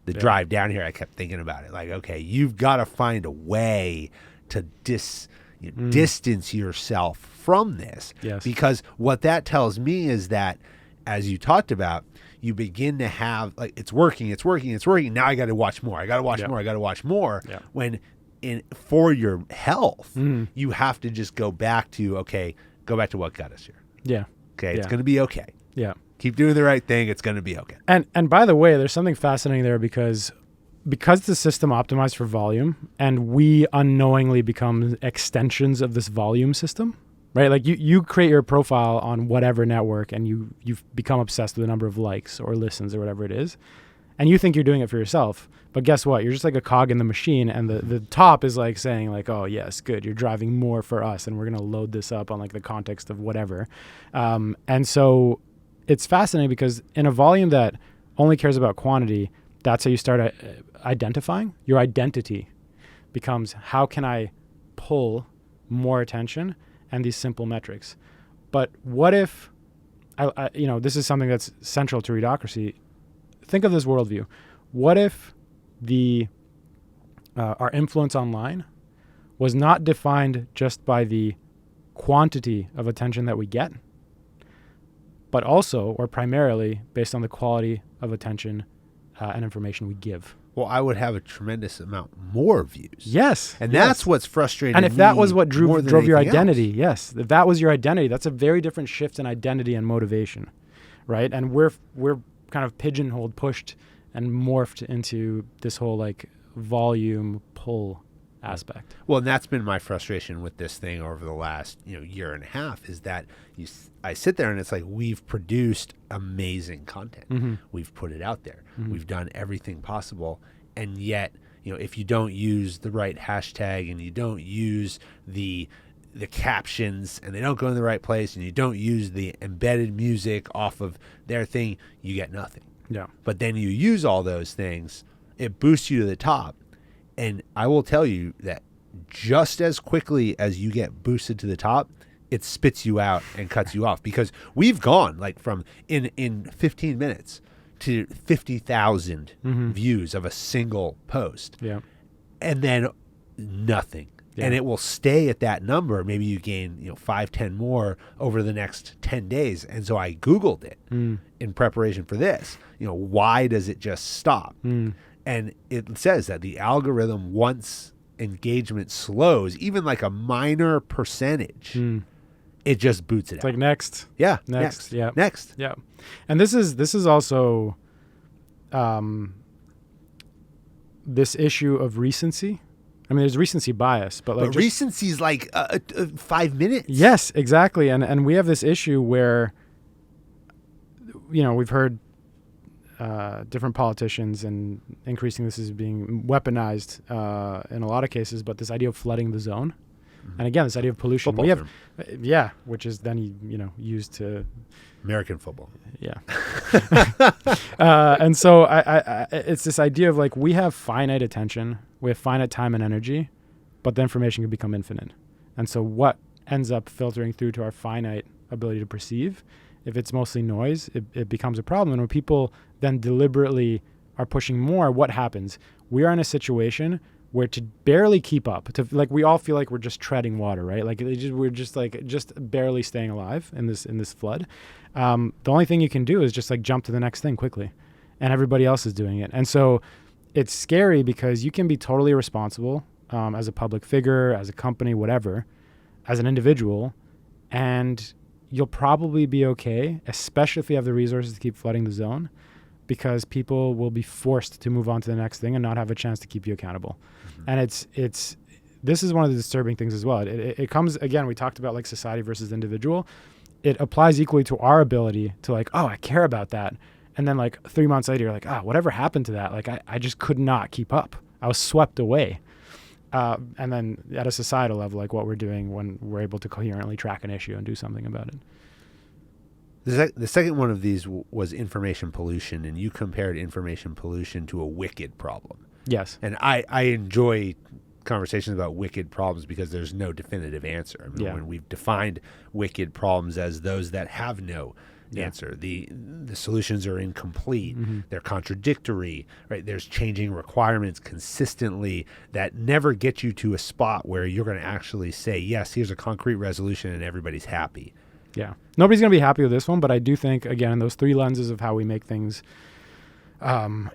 the drive down here, I kept thinking about it. Like, okay, you've got to find a way to distance yourself from this. Yes. Because what that tells me is that, as you talked about, you begin to have, like, it's working. Now I got to watch more. I got to watch more. Yeah. When for your health, you have to just go back to what got us here. Yeah. Okay. It's going to be okay. Yeah. Keep doing the right thing. It's going to be okay. And by the way, there's something fascinating there because the system optimized for volume and we unknowingly become extensions of this volume system. right? Like you create your profile on whatever network and you've become obsessed with the number of likes or listens or whatever it is. And you think you're doing it for yourself. But guess what? You're just like a cog in the machine. And the top is like saying like, oh, yes, good. You're driving more for us. And we're going to load this up on like the context of whatever. And so it's fascinating because in a volume that only cares about quantity, that's how you start identifying. Your identity becomes, how can I pull more attention and these simple metrics? But what if, this is something that's central to Readocracy. Think of this worldview. What if our influence online was not defined just by the quantity of attention that we get, but also or primarily based on the quality of attention and information we give? Well, I would have a tremendous amount more views. Yes. And that's what's frustrating. And if that was what drove your identity, else. yes, if that was your identity, that's a very different shift in identity and motivation, right? And we're kind of pigeonholed, pushed, and morphed into this whole like volume pull aspect. Well, and that's been my frustration with this thing over the last year and a half, is that I sit there and it's like, we've produced amazing content. Mm-hmm. We've put it out there. Mm-hmm. We've done everything possible. And yet, if you don't use the right hashtag and you don't use the captions and they don't go in the right place and you don't use the embedded music off of their thing, you get nothing. Yeah. But then you use all those things, it boosts you to the top. And I will tell you that just as quickly as you get boosted to the top, it spits you out and cuts you off, because we've gone like from in 15 minutes to 50,000 views of a single post. Yeah. And then nothing. Yeah. And it will stay at that number. Maybe you gain 5, 10 more over the next 10 days. And so I Googled it in preparation for this. Why does it just stop? And it says that the algorithm, once engagement slows, even like a minor percentage, it just boots it out. It's like next. Yeah. Next. Yeah. Next. Yeah. And this is also this issue of recency. I mean, there's recency bias, but recency is like 5 minutes. Yes, exactly. And we have this issue where, we've heard different politicians and increasing this is being weaponized in a lot of cases, but this idea of flooding the zone. And again, this idea of pollution. Football term. Which is then used to American football. Yeah. And so I it's this idea of like, we have finite attention, we have finite time and energy, but the information can become infinite. And so what ends up filtering through to our finite ability to perceive, if it's mostly noise, it becomes a problem. And when people then deliberately are pushing more, what happens? We are in a situation where to barely keep up, we all feel like we're just treading water, right? Like we're just barely staying alive in this flood. The only thing you can do is just like jump to the next thing quickly, and everybody else is doing it. And so it's scary because you can be totally responsible as a public figure, as a company, whatever, as an individual, and you'll probably be okay, especially if you have the resources to keep flooding the zone, because people will be forced to move on to the next thing and not have a chance to keep you accountable. And this is one of the disturbing things as well. It comes, again, we talked about like society versus individual. It applies equally to our ability to like, oh, I care about that. And then like 3 months later, you're like, whatever happened to that? Like I just could not keep up. I was swept away. And then at a societal level, like what we're doing when we're able to coherently track an issue and do something about it. The second one of these was information pollution, and you compared information pollution to a wicked problem. Yes. And I enjoy conversations about wicked problems because there's no definitive answer. I mean, when we've defined wicked problems as those that have no answer, the solutions are incomplete, they're contradictory, right? There's changing requirements consistently that never get you to a spot where you're going to actually say, yes, here's a concrete resolution and everybody's happy. Yeah. Nobody's going to be happy with this one, but I do think, again, in those three lenses of how we make things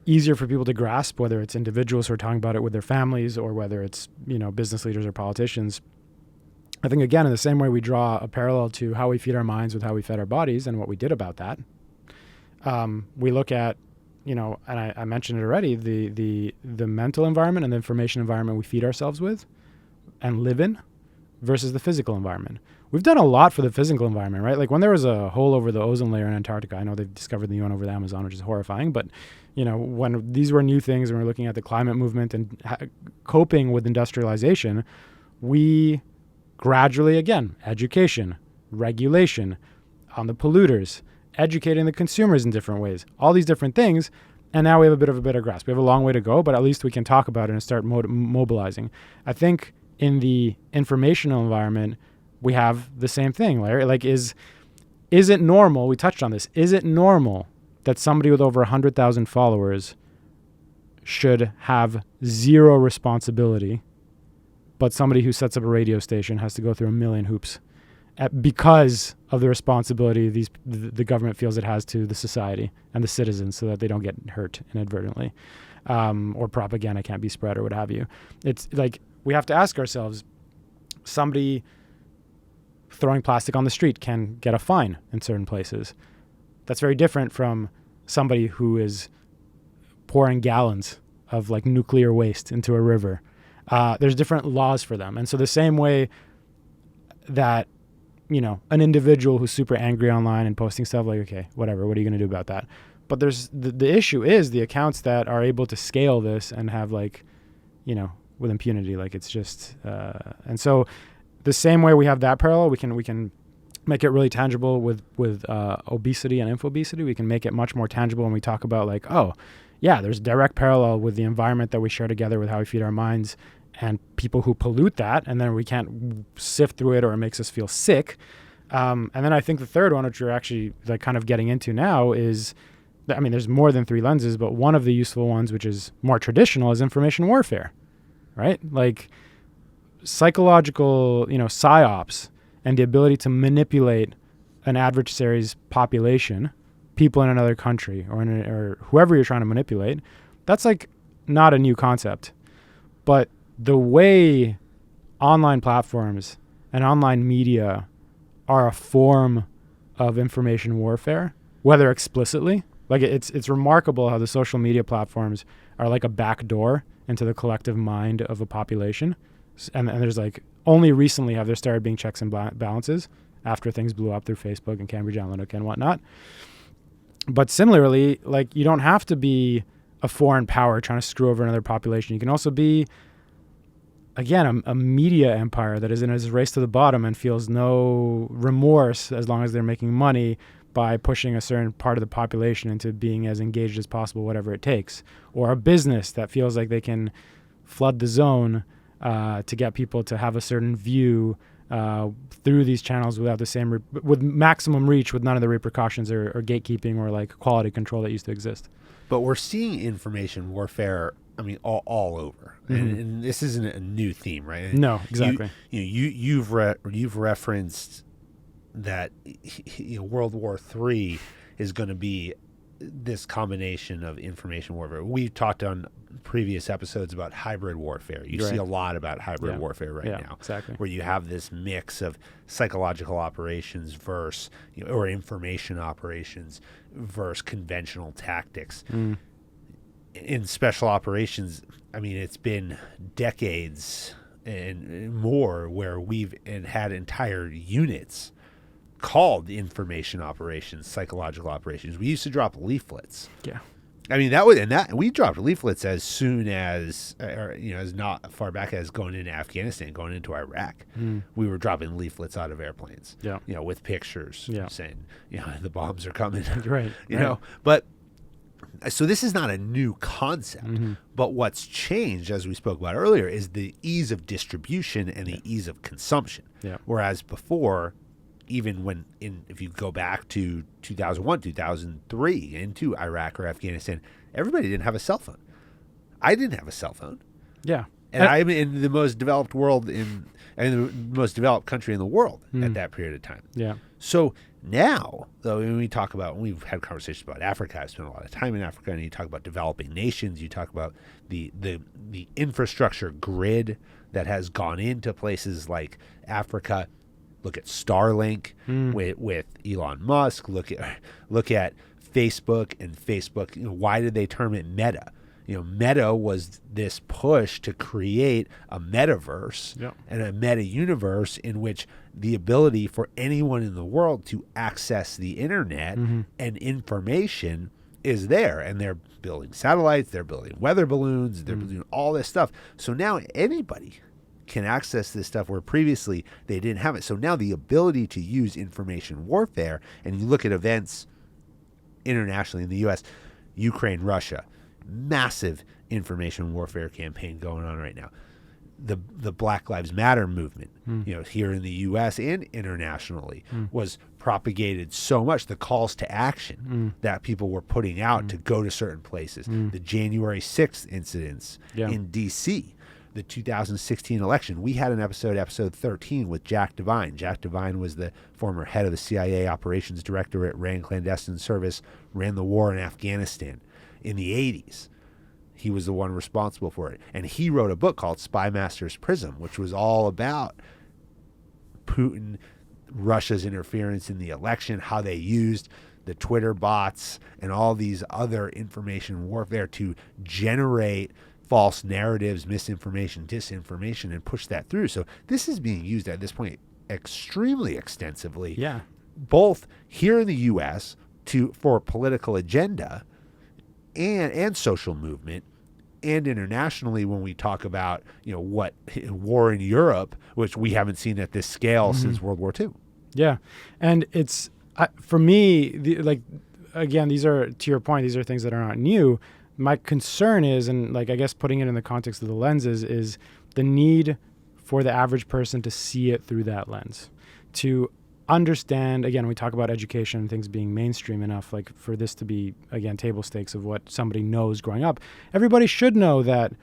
easier for people to grasp, whether it's individuals who are talking about it with their families or whether it's, business leaders or politicians. I think, again, in the same way we draw a parallel to how we feed our minds with how we fed our bodies and what we did about that. We look at, and I mentioned it already, the mental environment and the information environment we feed ourselves with and live in versus the physical environment. We've done a lot for the physical environment, right? Like when there was a hole over the ozone layer in Antarctica, I know they've discovered the new one over the Amazon, which is horrifying, but when these were new things and we're looking at the climate movement and coping with industrialization, we gradually, again, education, regulation on the polluters, educating the consumers in different ways, all these different things. And now we have a bit of a better grasp. We have a long way to go, but at least we can talk about it and start mobilizing. I think in the informational environment, we have the same thing, Larry. Like, is it normal? We touched on this. Is it normal that somebody with over 100,000 followers should have zero responsibility, but somebody who sets up a radio station has to go through a million hoops because of the responsibility the government feels it has to the society and the citizens so that they don't get hurt inadvertently, or propaganda can't be spread or what have you. It's like we have to ask ourselves, somebody throwing plastic on the street can get a fine in certain places. That's very different from somebody who is pouring gallons of like nuclear waste into a river. There's different laws for them. And so the same way that, an individual who's super angry online and posting stuff like, okay, whatever, what are you going to do about that? But there's the issue is the accounts that are able to scale this and have with impunity, like it's just, and so the same way we have that parallel, we can make it really tangible with obesity and infobesity. We can make it much more tangible when we talk about like, oh yeah, there's direct parallel with the environment that we share together with how we feed our minds and people who pollute that, and then we can't sift through it or it makes us feel sick. And then I think the third one, which you're actually like kind of getting into now, is there's more than three lenses, but one of the useful ones, which is more traditional, is information warfare, right? Like psychological, psyops and the ability to manipulate an adversary's population, people in another country or whoever you're trying to manipulate. That's like not a new concept, but the way online platforms and online media are a form of information warfare, whether explicitly, like it's remarkable how the social media platforms are like a back door into the collective mind of a population. And there's like only recently have there started being checks and balances after things blew up through Facebook and Cambridge Analytica and whatnot. But similarly, like you don't have to be a foreign power trying to screw over another population. You can also be, again, a media empire that is in its race to the bottom and feels no remorse as long as they're making money by pushing a certain part of the population into being as engaged as possible, whatever it takes. Or a business that feels like they can flood the zone to get people to have a certain view through these channels without the same, with maximum reach, with none of the repercussions or gatekeeping or like quality control that used to exist. But we're seeing information warfare, all over. Mm-hmm. And this isn't a new theme, right? No, exactly. You've referenced that World War III is going to be this combination of information warfare. We've talked on previous episodes about hybrid warfare. You see a lot about hybrid warfare right now, exactly, where you have this mix of psychological operations versus or information operations versus conventional tactics. In special operations, it's been decades and more where we've had entire units called information operations, psychological operations. We used to drop leaflets. Yeah. We dropped leaflets as soon as, as not far back as going into Afghanistan, going into Iraq. We were dropping leaflets out of airplanes, with pictures saying, the bombs are coming. Right. But so this is not a new concept, but what's changed, as we spoke about earlier, is the ease of distribution and the ease of consumption. Yeah. Whereas before, even if you go back to 2001, 2003, into Iraq or Afghanistan, everybody didn't have a cell phone. I didn't have a cell phone. Yeah. And I'm in the most developed the most developed country in the world at that period of time. Yeah. So now, though, when we've had conversations about Africa, I've spent a lot of time in Africa, and you talk about developing nations, you talk about the infrastructure grid that has gone into places like Africa. Look at Starlink with Elon Musk. Look at Facebook and Facebook. Why did they term it Meta? Meta was this push to create a metaverse and a meta universe in which the ability for anyone in the world to access the internet and information is there. And they're building satellites, they're building weather balloons, they're doing all this stuff. So now anybody can access this stuff where previously they didn't have it. So now the ability to use information warfare, and you look at events internationally in the U.S., Ukraine, Russia, massive information warfare campaign going on right now. The Black Lives Matter movement, here in the U.S. and internationally, was propagated so much. The calls to action that people were putting out to go to certain places. The January 6th incidents in D.C., the 2016 election. We had an episode 13, with Jack Devine. Jack Devine was the former head of the CIA operations directorate, ran clandestine service, ran the war in Afghanistan in the 80s. He was the one responsible for it. And he wrote a book called Spy Master's Prism, which was all about Putin, Russia's interference in the election, how they used the Twitter bots and all these other information warfare to generate false narratives, misinformation, disinformation, and push that through. So this is being used at this point extremely extensively, both here in the U.S. for political agenda and social movement, and internationally when we talk about what war in Europe, which we haven't seen at this scale since World War II. Yeah, and it's for me, again, these are, to your point, these are things that are not new. My concern is, and I guess putting it in the context of the lenses, is the need for the average person to see it through that lens, to understand, again, we talk about education and things being mainstream enough, for this to be, again, table stakes of what somebody knows growing up. Everybody should know that,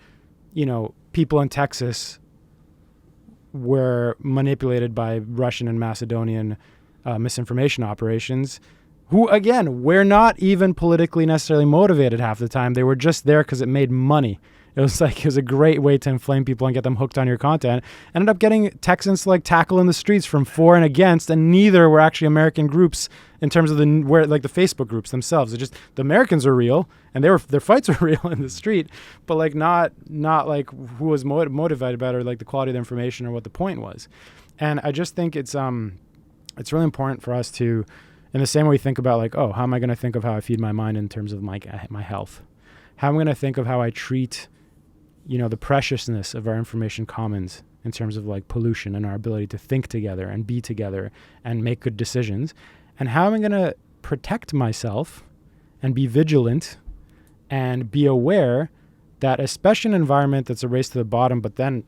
people in Texas were manipulated by Russian and Macedonian misinformation operations, who, again, were not even politically necessarily motivated half the time. They were just there because it made money. It was a great way to inflame people and get them hooked on your content. Ended up getting Texans to tackle in the streets from for and against, and neither were actually American groups in terms of the Facebook groups themselves. It's just the Americans are real, and their fights are real in the street, but not who was motivated by it, or the quality of the information or what the point was. And I just think it's really important for us to, in the same way we think about how am I going to think of how I feed my mind in terms of my health? How am I going to think of how I treat, the preciousness of our information commons in terms of pollution and our ability to think together and be together and make good decisions? And how am I going to protect myself and be vigilant and be aware that, especially in an environment that's a race to the bottom, but then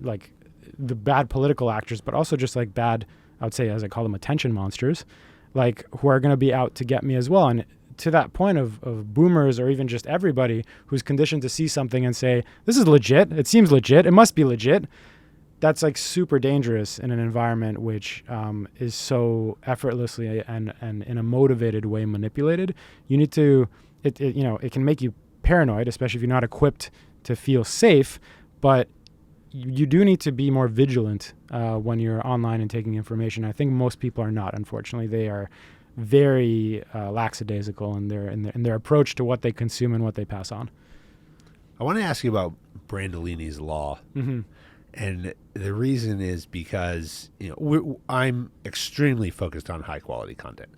the bad political actors, but also just bad, I would say, as I call them, attention monsters, who are going to be out to get me as well. And to that point of boomers, or even just everybody who's conditioned to see something and say, this is legit, it seems legit, it must be legit, that's super dangerous in an environment which is so effortlessly and in a motivated way manipulated. You need to, it can make you paranoid, especially if you're not equipped to feel safe, but you do need to be more vigilant when you're online and taking information. I think most people are not, unfortunately. They are very lackadaisical in their approach to what they consume and what they pass on. I want to ask you about Brandolini's law. And the reason is because I'm extremely focused on high quality content.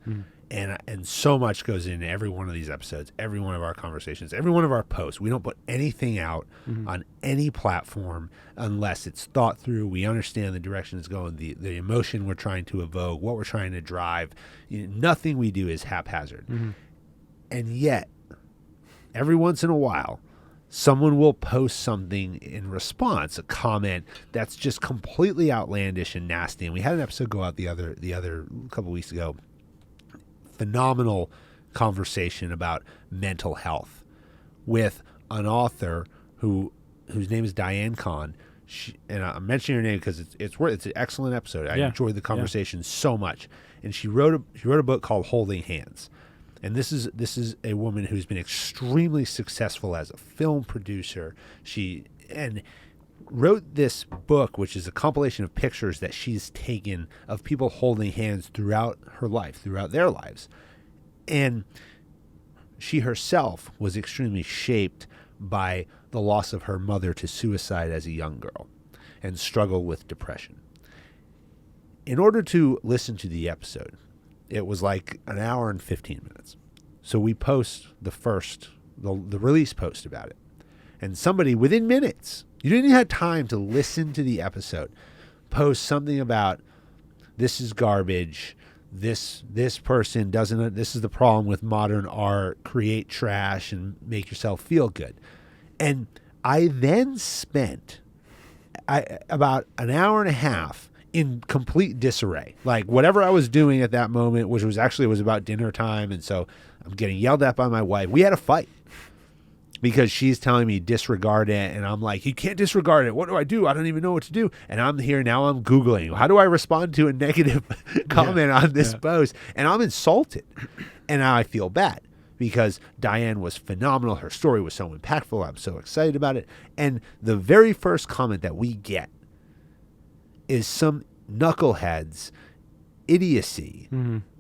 And so much goes into every one of these episodes, every one of our conversations, every one of our posts. We don't put anything out on any platform unless it's thought through. We understand the direction it's going, the emotion we're trying to evoke, what we're trying to drive. Nothing we do is haphazard. And yet, every once in a while, someone will post something in response, a comment that's just completely outlandish and nasty. And we had an episode go out the other couple weeks ago. Phenomenal conversation about mental health with an author whose name is Diane Kahn. And I'm mentioning her name because it's an excellent episode. I enjoyed the conversation so much. And she wrote a book called Holding Hands. And this is a woman who's been extremely successful as a film producer. She wrote this book, which is a compilation of pictures that she's taken of people holding hands throughout her life, throughout their lives. And she herself was extremely shaped by the loss of her mother to suicide as a young girl and struggled with depression. In order to listen to the episode, it was like an hour and 15 minutes. So we post the release post about it. And somebody within minutes, you didn't even have time to listen to the episode, post something about this is garbage, this person doesn't, this is the problem with modern art, create trash and make yourself feel good. And I then spent about an hour and a half in complete disarray. Like whatever I was doing at that moment, which was about dinner time. And so I'm getting yelled at by my wife. We had a fight because she's telling me disregard it. And I'm like, you can't disregard it. What do? I don't even know what to do. And I'm here now, I'm Googling, how do I respond to a negative comment on this post? And I'm insulted. And now I feel bad because Diane was phenomenal. Her story was so impactful. I'm so excited about it. And the very first comment that we get is some knucklehead's idiocy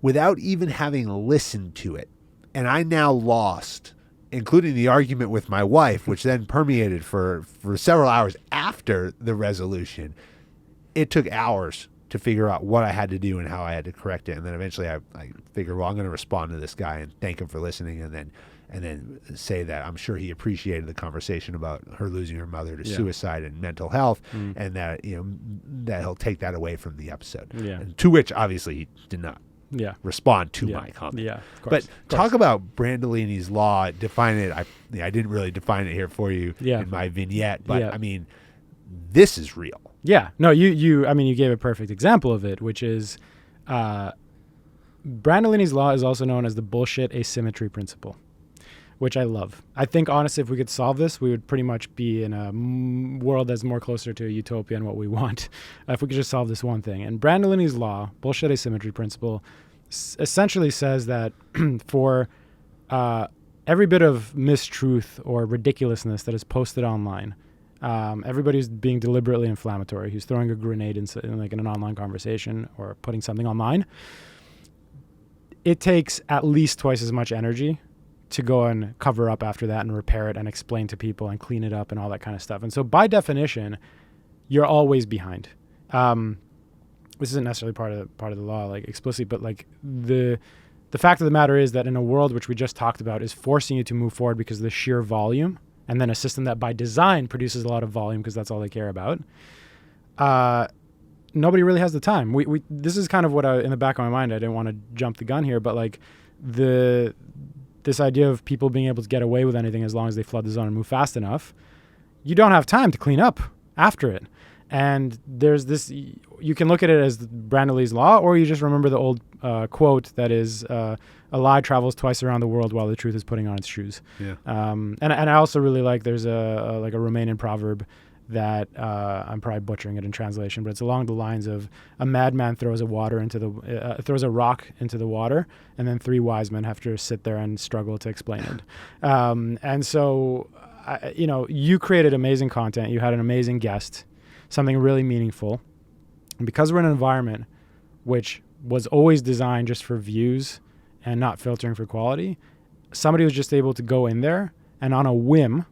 without even having listened to it. And I now lost, including the argument with my wife, which then permeated for several hours after the resolution. It took hours to figure out what I had to do and how I had to correct it. And then eventually I figured, well, I'm going to respond to this guy and thank him for listening, and then say that I'm sure he appreciated the conversation about her losing her mother to suicide and mental health, and that that he'll take that away from the episode. And to which obviously he did not respond to my comment. But talk about Brandolini's law. Define it. I didn't really define it here for you in my vignette, but I mean, this is real. Yeah. No, you gave a perfect example of it, which is Brandolini's law is also known as the bullshit asymmetry principle, which I love. I think, honestly, if we could solve this, we would pretty much be in a world that's more closer to a utopia and what we want, if we could just solve this one thing. And Brandolini's law, bullshit asymmetry principle, essentially says that for every bit of mistruth or ridiculousness that is posted online, everybody who's being deliberately inflammatory, who's throwing a grenade in an online conversation or putting something online, it takes at least twice as much energy to go and cover up after that and repair it and explain to people and clean it up and all that kind of stuff. And so by definition, you're always behind. This isn't necessarily part of the law, like explicitly, but like the fact of the matter is that in a world which we just talked about is forcing you to move forward because of the sheer volume, and then a system that by design produces a lot of volume because that's all they care about, nobody really has the time. We this is kind of what in the back of my mind, I didn't want to jump the gun here, but like this idea of people being able to get away with anything as long as they flood the zone and move fast enough, you don't have time to clean up after it. And there's this, you can look at it as Brandolini's law, or you just remember the old quote that is, a lie travels twice around the world while the truth is putting on its shoes. And I also really like, there's a Romanian proverb that I'm probably butchering it in translation, but it's along the lines of a madman throws a rock into the water, and then three wise men have to sit there and struggle to explain it. And so, you created amazing content. You had an amazing guest, something really meaningful. And because we're in an environment which was always designed just for views and not filtering for quality, somebody was just able to go in there and on a whim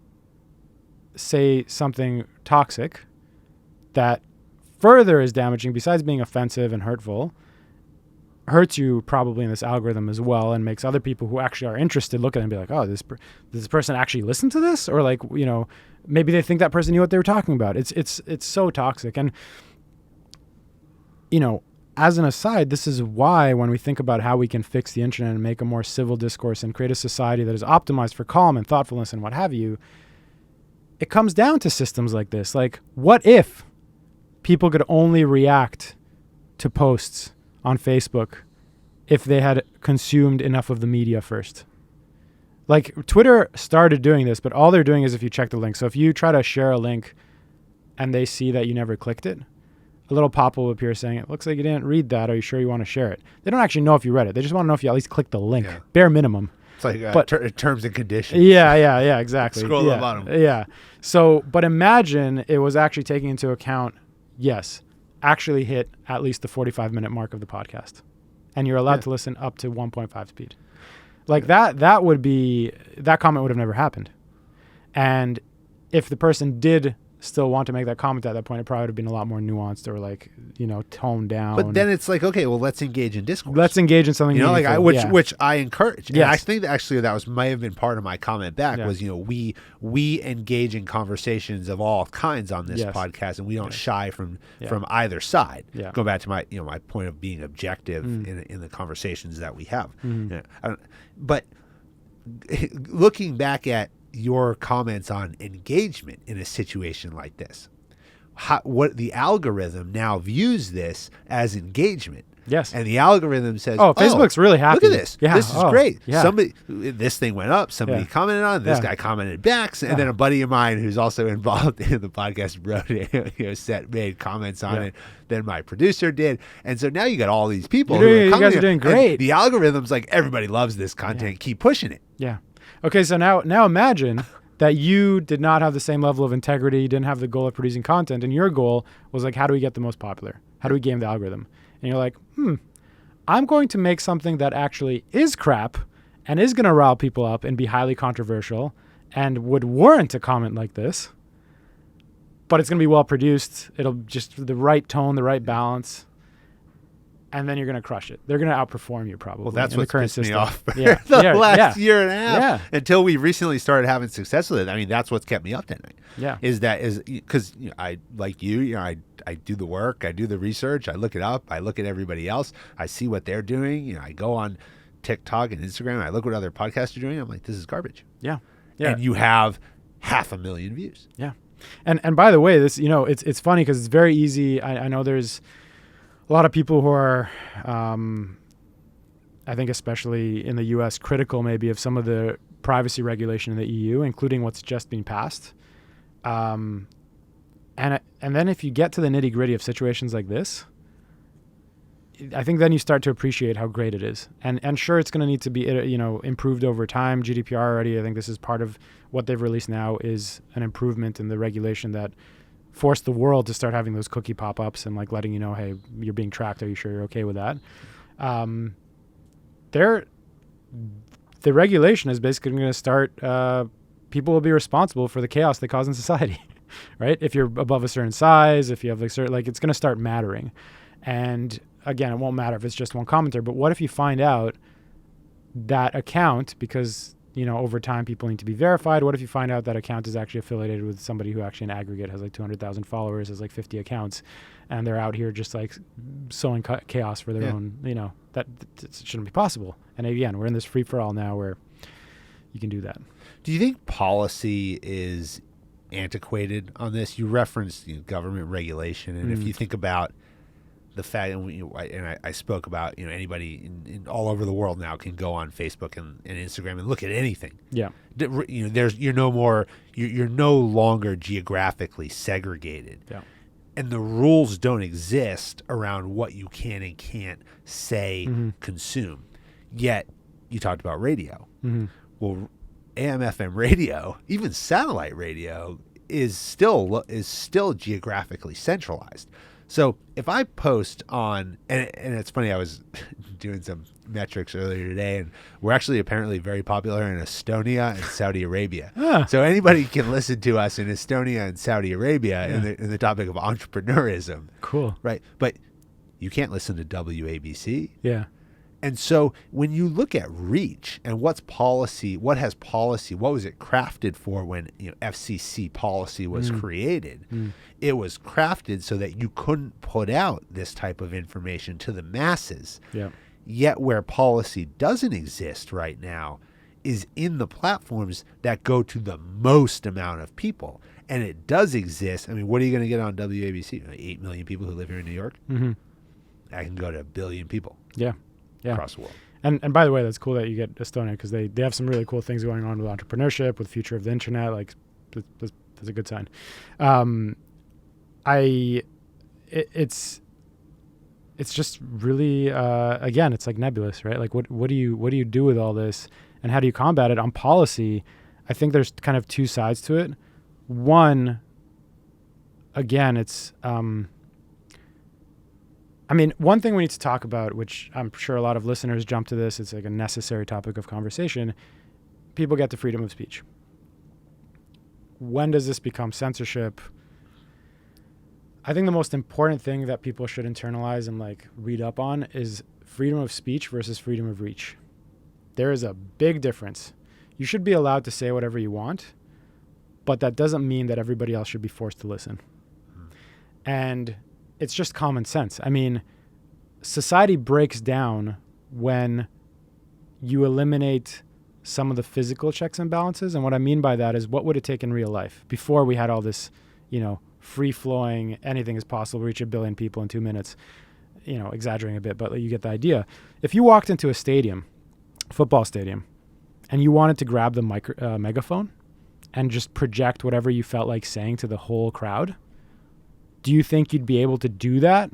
say something toxic that further is damaging, besides being offensive and hurtful, hurts you probably in this algorithm as well, and makes other people who actually are interested look at it and be like, oh, does this person actually listen to this? Or like, maybe they think that person knew what they were talking about. It's so toxic. And, as an aside, this is why when we think about how we can fix the internet and make a more civil discourse and create a society that is optimized for calm and thoughtfulness and what have you, it comes down to systems like this. Like, what if people could only react to posts on Facebook if they had consumed enough of the media first? Like, Twitter started doing this, but all they're doing is if you check the link. So if you try to share a link and they see that you never clicked it, a little pop will appear saying, it looks like you didn't read that. Are you sure you want to share it? They don't actually know if you read it. They just want to know if you at least clicked the link. Yeah. Bare minimum. It's like terms and conditions. Yeah, exactly. Scroll to the bottom. Yeah. So, but imagine it was actually taking into account, actually hit at least the 45-minute mark of the podcast. And you're allowed to listen up to 1.5 speed. Like that comment would have never happened. And if the person did still want to make that comment at that point, it probably would have been a lot more nuanced or like, toned down. But then it's like, okay, well, let's engage in discourse. Let's engage in something meaningful. Which I encourage. Yes. And I think that actually that might have been part of my comment back was, we engage in conversations of all kinds on this podcast, and we don't shy from either side. Yeah. Go back to my my point of being objective in the conversations that we have. But looking back at your comments on engagement in a situation like this, what the algorithm now views this as engagement. Yes. And the algorithm says, Facebook's really happy. Look at this. Yeah. This is great. Yeah. This thing went up. Somebody commented on it. This guy commented back. And then a buddy of mine who's also involved in the podcast wrote it, made comments on it. Then my producer did. And so now you got all these people you guys are doing great. The algorithm's like, everybody loves this content. Yeah. Keep pushing it. Yeah. Okay, so now imagine that you did not have the same level of integrity, you didn't have the goal of producing content, and your goal was like, how do we get the most popular? How do we game the algorithm? And you're like, I'm going to make something that actually is crap and is going to rile people up and be highly controversial and would warrant a comment like this, but it's going to be well produced. It'll just the right tone, the right balance. And then you're going to crush it. They're going to outperform you probably. Well, that's what pissed me off for the last year and a half until we recently started having success with it. I mean, that's what's kept me up that night. Yeah. Is because I, like you, I do the work, I do the research, I look it up, I look at everybody else, I see what they're doing. I go on TikTok and Instagram, I look what other podcasts are doing. I'm like, this is garbage. Yeah. Yeah. And you have 500,000 views. Yeah. And by the way, this, it's funny because it's very easy. I know there's a lot of people who are, I think especially in the U.S., critical maybe of some of the privacy regulation in the EU, including what's just been passed. And then if you get to the nitty gritty of situations like this, I think then you start to appreciate how great it is. And sure, it's going to need to be, improved over time. GDPR already, I think this is part of what they've released now is an improvement in the regulation that forced the world to start having those cookie pop-ups and like letting you know, hey, you're being tracked. Are you sure you're okay with that? The regulation is basically going to start, people will be responsible for the chaos they cause in society, right? If you're above a certain size, if you have it's going to start mattering. And again, it won't matter if it's just one commenter, but what if you find out that account, because over time people need to be verified. What if you find out that account is actually affiliated with somebody who actually in aggregate has like 200,000 followers, has like 50 accounts, and they're out here just like sowing chaos for their own, that shouldn't be possible. And again, we're in this free for all now where you can do that. Do you think policy is antiquated on this? You referenced government regulation, and if you think about the fact, and I spoke about, anybody in all over the world now can go on Facebook and Instagram and look at anything. Yeah. You're no longer geographically segregated. Yeah. And the rules don't exist around what you can and can't say, consume. Yet you talked about radio. Well, AM/FM radio, even satellite radio, is still geographically centralized. So if I post on, and it's funny, I was doing some metrics earlier today, and we're actually apparently very popular in Estonia and Saudi Arabia. So anybody can listen to us in Estonia and Saudi Arabia in the topic of entrepreneurism. Cool. Right. But you can't listen to WABC. Yeah. And so when you look at reach and what was it crafted for when FCC policy was created? It was crafted so that you couldn't put out this type of information to the masses. Yeah. Yet where policy doesn't exist right now is in the platforms that go to the most amount of people. And it does exist. I mean, what are you going to get on WABC? 8 million people who live here in New York? I can go to 1 billion people. Yeah. Across the world. And by the way, that's cool that you get Estonia because they have some really cool things going on with entrepreneurship, with future of the internet. Like that's a good sign. It's just really again, it's like nebulous, right? Like what do you do with all this, and how do you combat it on policy? I think there's kind of two sides to it. One, again, it's one thing we need to talk about, which I'm sure a lot of listeners jump to this, it's like a necessary topic of conversation. People get the freedom of speech. when does this become censorship? I think the most important thing that people should internalize and like read up on is freedom of speech versus freedom of reach. There is a big difference. You should be allowed to say whatever you want, but that doesn't mean that everybody else should be forced to listen. And it's just common sense. I mean, society breaks down when you eliminate some of the physical checks and balances. And what I mean by that is, what would it take in real life before we had all this, free-flowing, anything is possible, reach 1 billion people in 2 minutes, exaggerating a bit, but you get the idea. If you walked into a stadium, football stadium, and you wanted to grab the megaphone and just project whatever you felt like saying to the whole crowd, do you think you'd be able to do that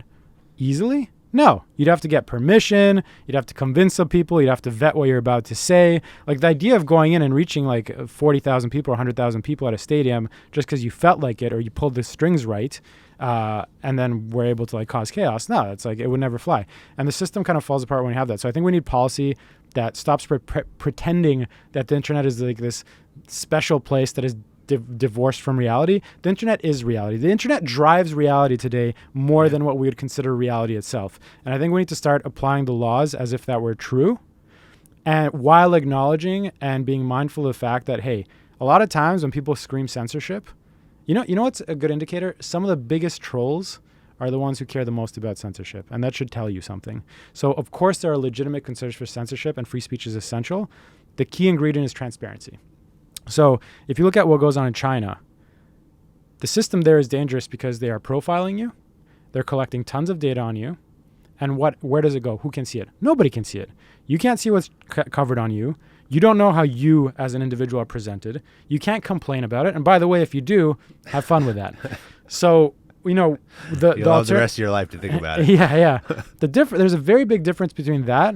easily? No, you'd have to get permission. You'd have to convince some people. You'd have to vet what you're about to say. Like, the idea of going in and reaching like 40,000 people or 100,000 people at a stadium just because you felt like it or you pulled the strings right, and then were able to like cause chaos. No, it's like it would never fly. And the system kind of falls apart when you have that. So I think we need policy that stops pretending that the internet is like this special place that is divorced from reality. The internet is reality. The internet drives reality today more than what we would consider reality itself. And I think we need to start applying the laws as if that were true, and while acknowledging and being mindful of the fact that, hey, a lot of times when people scream censorship, you know what's a good indicator? Some of the biggest trolls are the ones who care the most about censorship, and that should tell you something. So of course there are legitimate concerns for censorship, and free speech is essential. The key ingredient is transparency. So if you look at what goes on in China, the system there is dangerous because they are profiling you. They're collecting tons of data on you. And where does it go? Who can see it? Nobody can see it. You can't see what's covered on you. You don't know how you as an individual are presented. You can't complain about it. And by the way, if you do, have fun with that. So, you'll have the rest of your life to think about it. Yeah. There's a very big difference between that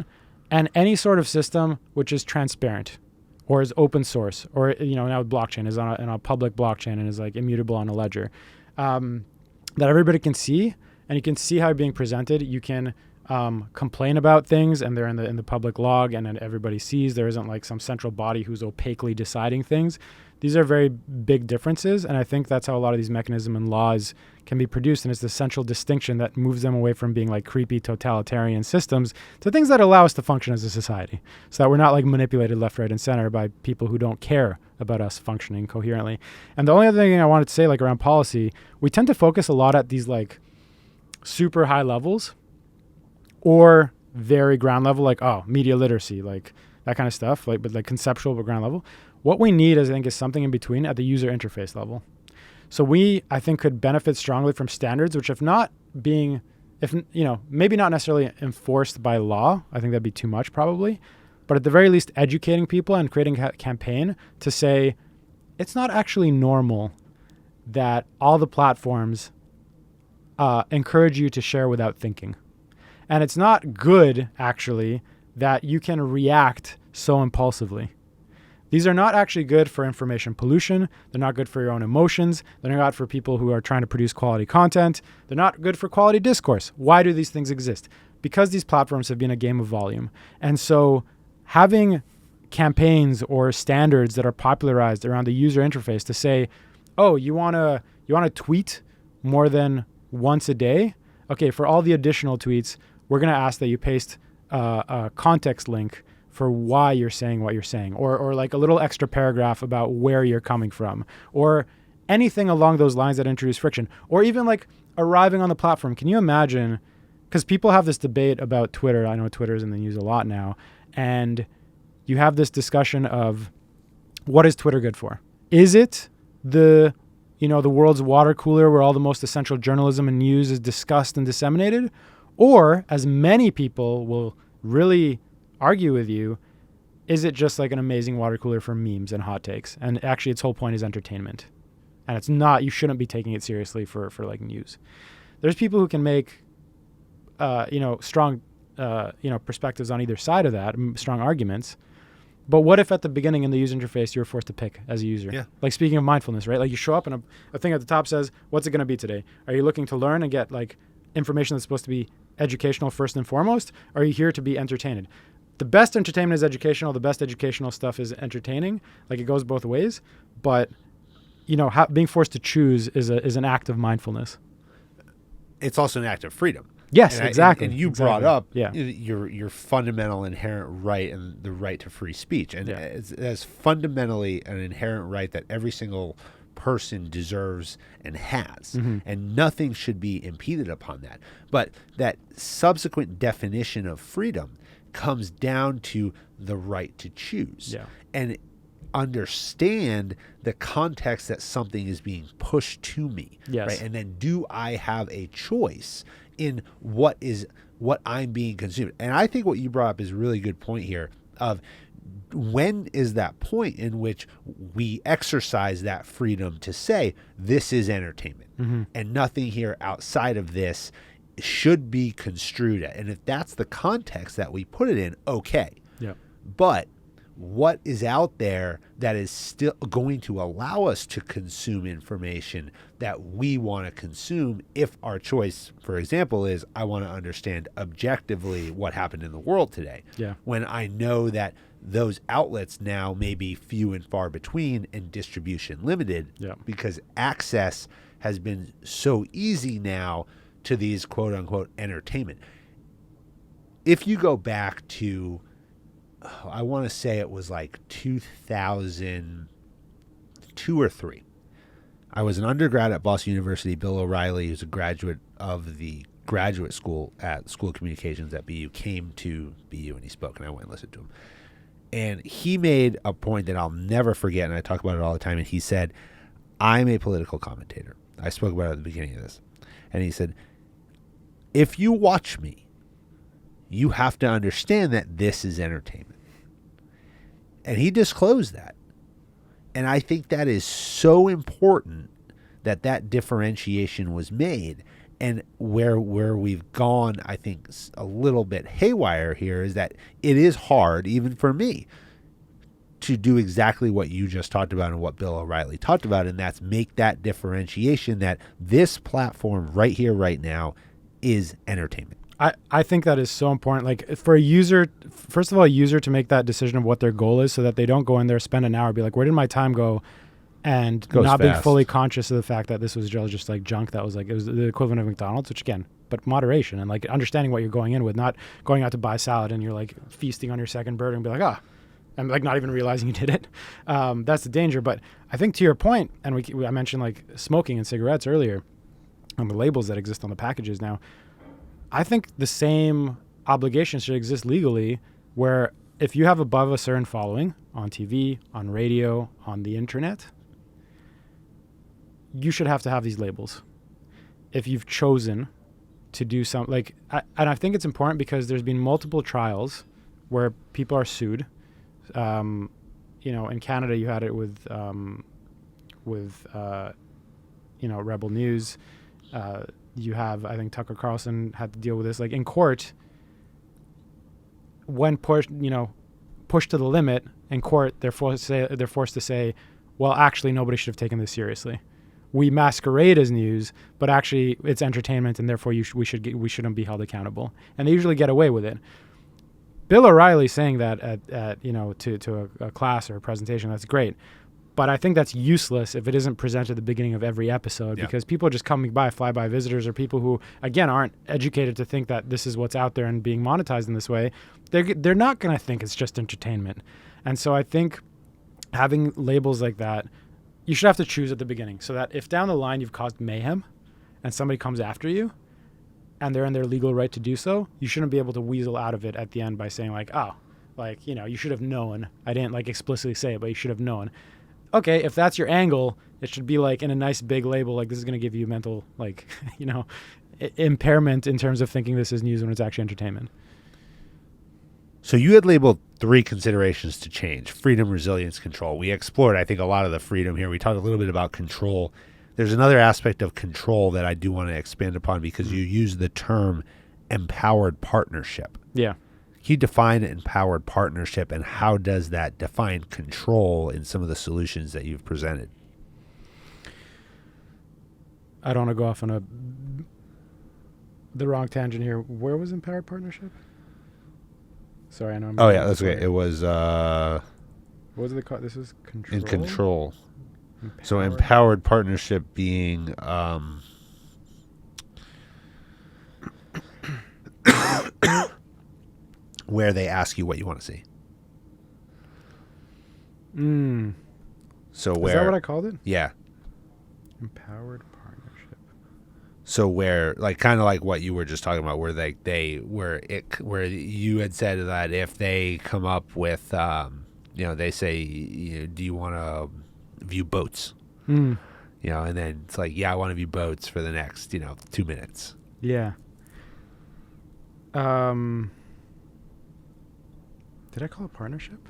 and any sort of system which is transparent, or is open source, or now blockchain is on a public blockchain and is like immutable on a ledger, that everybody can see, and you can see how you're being presented. You can complain about things, and they're in the public log, and then everybody sees. There isn't like some central body who's opaquely deciding things. These are very big differences, and I think that's how a lot of these mechanisms and laws can be produced, and it's the central distinction that moves them away from being like creepy totalitarian systems to things that allow us to function as a society, so that we're not like manipulated left, right, and center by people who don't care about us functioning coherently. And the only other thing I wanted to say, like around policy, we tend to focus a lot at these like super high levels or very ground level, like media literacy, like that kind of stuff, but like conceptual but ground level. What we need, I think, is something in between at the user interface level. So I think, could benefit strongly from standards, which maybe not necessarily enforced by law. I think that'd be too much probably, but at the very least educating people and creating a campaign to say, it's not actually normal that all the platforms encourage you to share without thinking. And it's not good, actually, that you can react so impulsively. These are not actually good for information pollution. They're not good for your own emotions. They're not good for people who are trying to produce quality content. They're not good for quality discourse. Why do these things exist? Because these platforms have been a game of volume. And so having campaigns or standards that are popularized around the user interface to say, you want to tweet more than once a day? Okay, for all the additional tweets, we're going to ask that you paste a context link for why you're saying what you're saying, or like a little extra paragraph about where you're coming from, or anything along those lines that introduce friction, or even like arriving on the platform. Can you imagine, because people have this debate about Twitter. I know Twitter's in the news a lot now, and you have this discussion of what is Twitter good for? Is it the world's water cooler where all the most essential journalism and news is discussed and disseminated? Or, as many people will really argue with you, is it just like an amazing water cooler for memes and hot takes? And actually its whole point is entertainment. And it's not, you shouldn't be taking it seriously for like news. There's people who can make, strong, perspectives on either side of that, strong arguments. But what if at the beginning in the user interface, you were forced to pick as a user? Yeah. Like speaking of mindfulness, right? Like you show up and a thing at the top says, what's it going to be today? Are you looking to learn and get like information that's supposed to be educational first and foremost? Or are you here to be entertained? The best entertainment is educational. The best educational stuff is entertaining. Like it goes both ways. But being forced to choose is an act of mindfulness. It's also an act of freedom. Yes, exactly. And you exactly. brought up yeah. your fundamental inherent right and the right to free speech. And Yeah. it's fundamentally an inherent right that every single person deserves and has. Mm-hmm. And nothing should be impeded upon that. But that subsequent definition of freedom comes down to the right to choose. Yeah. And understand the context that something is being pushed to me. Yes. Right? And then do I have a choice in what I'm being consumed? And I think what you brought up is a really good point here of when is that point in which we exercise that freedom to say this is entertainment and nothing here outside of this should be construed at. And if that's the context that we put it in, okay. Yeah. But what is out there that is still going to allow us to consume information that we want to consume if our choice, for example, is I want to understand objectively what happened in the world today. Yeah. When I know that those outlets now may be few and far between and distribution limited because access has been so easy now to these quote unquote entertainment. If you go back to I want to say it was like 2002 or 3. I was an undergrad at Boston University. Bill O'Reilly, who's a graduate of the graduate school at School of Communications at BU, came to BU and he spoke, and I went and listened to him. And he made a point that I'll never forget, and I talk about it all the time, and he said, I'm a political commentator. I spoke about it at the beginning of this. And he said, if you watch me, you have to understand that this is entertainment. And he disclosed that. And I think that is so important that differentiation was made. And where we've gone, I think, a little bit haywire here is that it is hard, even for me, to do exactly what you just talked about and what Bill O'Reilly talked about, and that's make that differentiation that this platform right here, right now, is entertainment. I think that is so important. Like for a user, first of all, a user to make that decision of what their goal is so that they don't go in there, spend an hour, be like, where did my time go? And not being fully conscious of the fact that this was just like junk that was like, it was the equivalent of McDonald's, which again, but moderation and like understanding what you're going in with, not going out to buy salad and you're like feasting on your second burger and be like, and like not even realizing you did it. That's the danger. But I think to your point, and I mentioned like smoking and cigarettes earlier and the labels that exist on the packages now, I think the same obligation should exist legally where if you have above a certain following on TV, on radio, on the internet, you should have to have these labels. If you've chosen to do something and I think it's important because there's been multiple trials where people are sued. In Canada you had it with Rebel News. You have, I think Tucker Carlson had to deal with this. Like in court, when pushed to the limit in court, they're forced to say, well, actually, nobody should have taken this seriously. We masquerade as news, but actually, it's entertainment, and therefore, we shouldn't be held accountable. And they usually get away with it. Bill O'Reilly saying that to a class or a presentation, that's great. But I think that's useless if it isn't presented at the beginning of every episode because people are just coming by, fly-by visitors, or people who, again, aren't educated to think that this is what's out there and being monetized in this way. They're not going to think it's just entertainment. And so I think having labels like that, you should have to choose at the beginning so that if down the line you've caused mayhem and somebody comes after you and they're in their legal right to do so, you shouldn't be able to weasel out of it at the end by saying you should have known. I didn't explicitly say it, but you should have known. Okay, if that's your angle, it should be like in a nice big label, like this is going to give you mental, impairment in terms of thinking this is news when it's actually entertainment. So you had labeled 3 considerations to change: freedom, resilience, control. We explored, I think, a lot of the freedom here. We talked a little bit about control. There's another aspect of control that I do want to expand upon because you use the term empowered partnership. Yeah. Can you define empowered partnership, and how does that define control in some of the solutions that you've presented? I don't want to go off on the wrong tangent here. Where was empowered partnership? Sorry, I know. Oh yeah, that's okay. It was. What was it called? This is control. In control. So empowered partnership being where they ask you what you want to see. So where? Is that what I called it? Yeah. Empowered partnership. So where, like, kind of like what you were just talking about, where where you had said that if they come up with, they say, do you want to view boats? And then it's like, yeah, I want to view boats for the next, 2 minutes. Yeah. Did I call it partnership?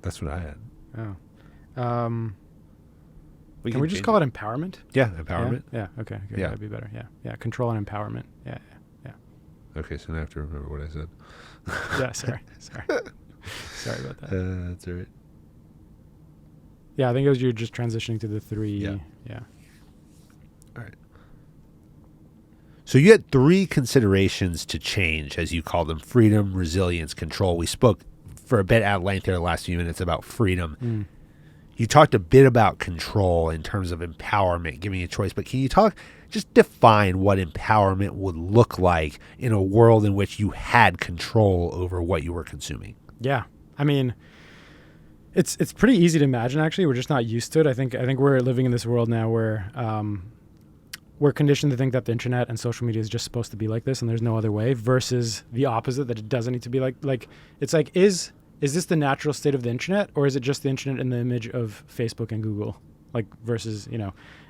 That's what I had. Oh. Can we just call it empowerment? Yeah, empowerment. Yeah. Okay. Yeah. That'd be better. Yeah. Control and empowerment. Yeah. Okay, so now I have to remember what I said. Yeah. Sorry. Sorry about that. That's all right. Yeah, I think it was you just transitioning to the 3. Yeah. All right. So you had 3 considerations to change, as you call them: freedom, resilience, control. We spoke for a bit at length here the last few minutes about freedom. You talked a bit about control in terms of empowerment, giving you a choice, but can you just define what empowerment would look like in a world in which you had control over what you were consuming? Yeah. I mean, it's pretty easy to imagine, actually. We're just not used to it. I think we're living in this world now where we're conditioned to think that the internet and social media is just supposed to be like this and there's no other way, versus the opposite, that it doesn't need to be like it's like, is this the natural state of the internet, or is it just the internet in the image of Facebook and Google? Like, versus,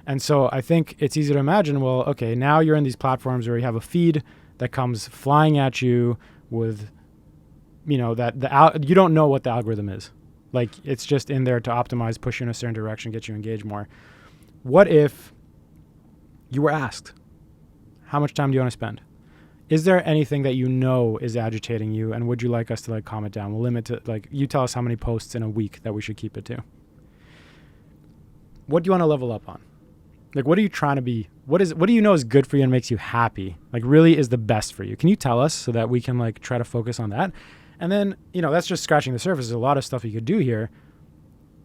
and so I think it's easy to imagine, well, okay, now you're in these platforms where you have a feed that comes flying at you with, that you don't know what the algorithm is. Like, it's just in there to optimize, push you in a certain direction, get you engaged more. What if you were asked, how much time do you want to spend? Is there anything that is agitating you, and would you like us to calm it down? We'll limit to, you tell us how many posts in a week that we should keep it to. What do you want to level up on? What are you trying to be? What do you know is good for you and makes you happy? Really is the best for you? Can you tell us so that we can try to focus on that? And then, that's just scratching the surface. There's a lot of stuff you could do here.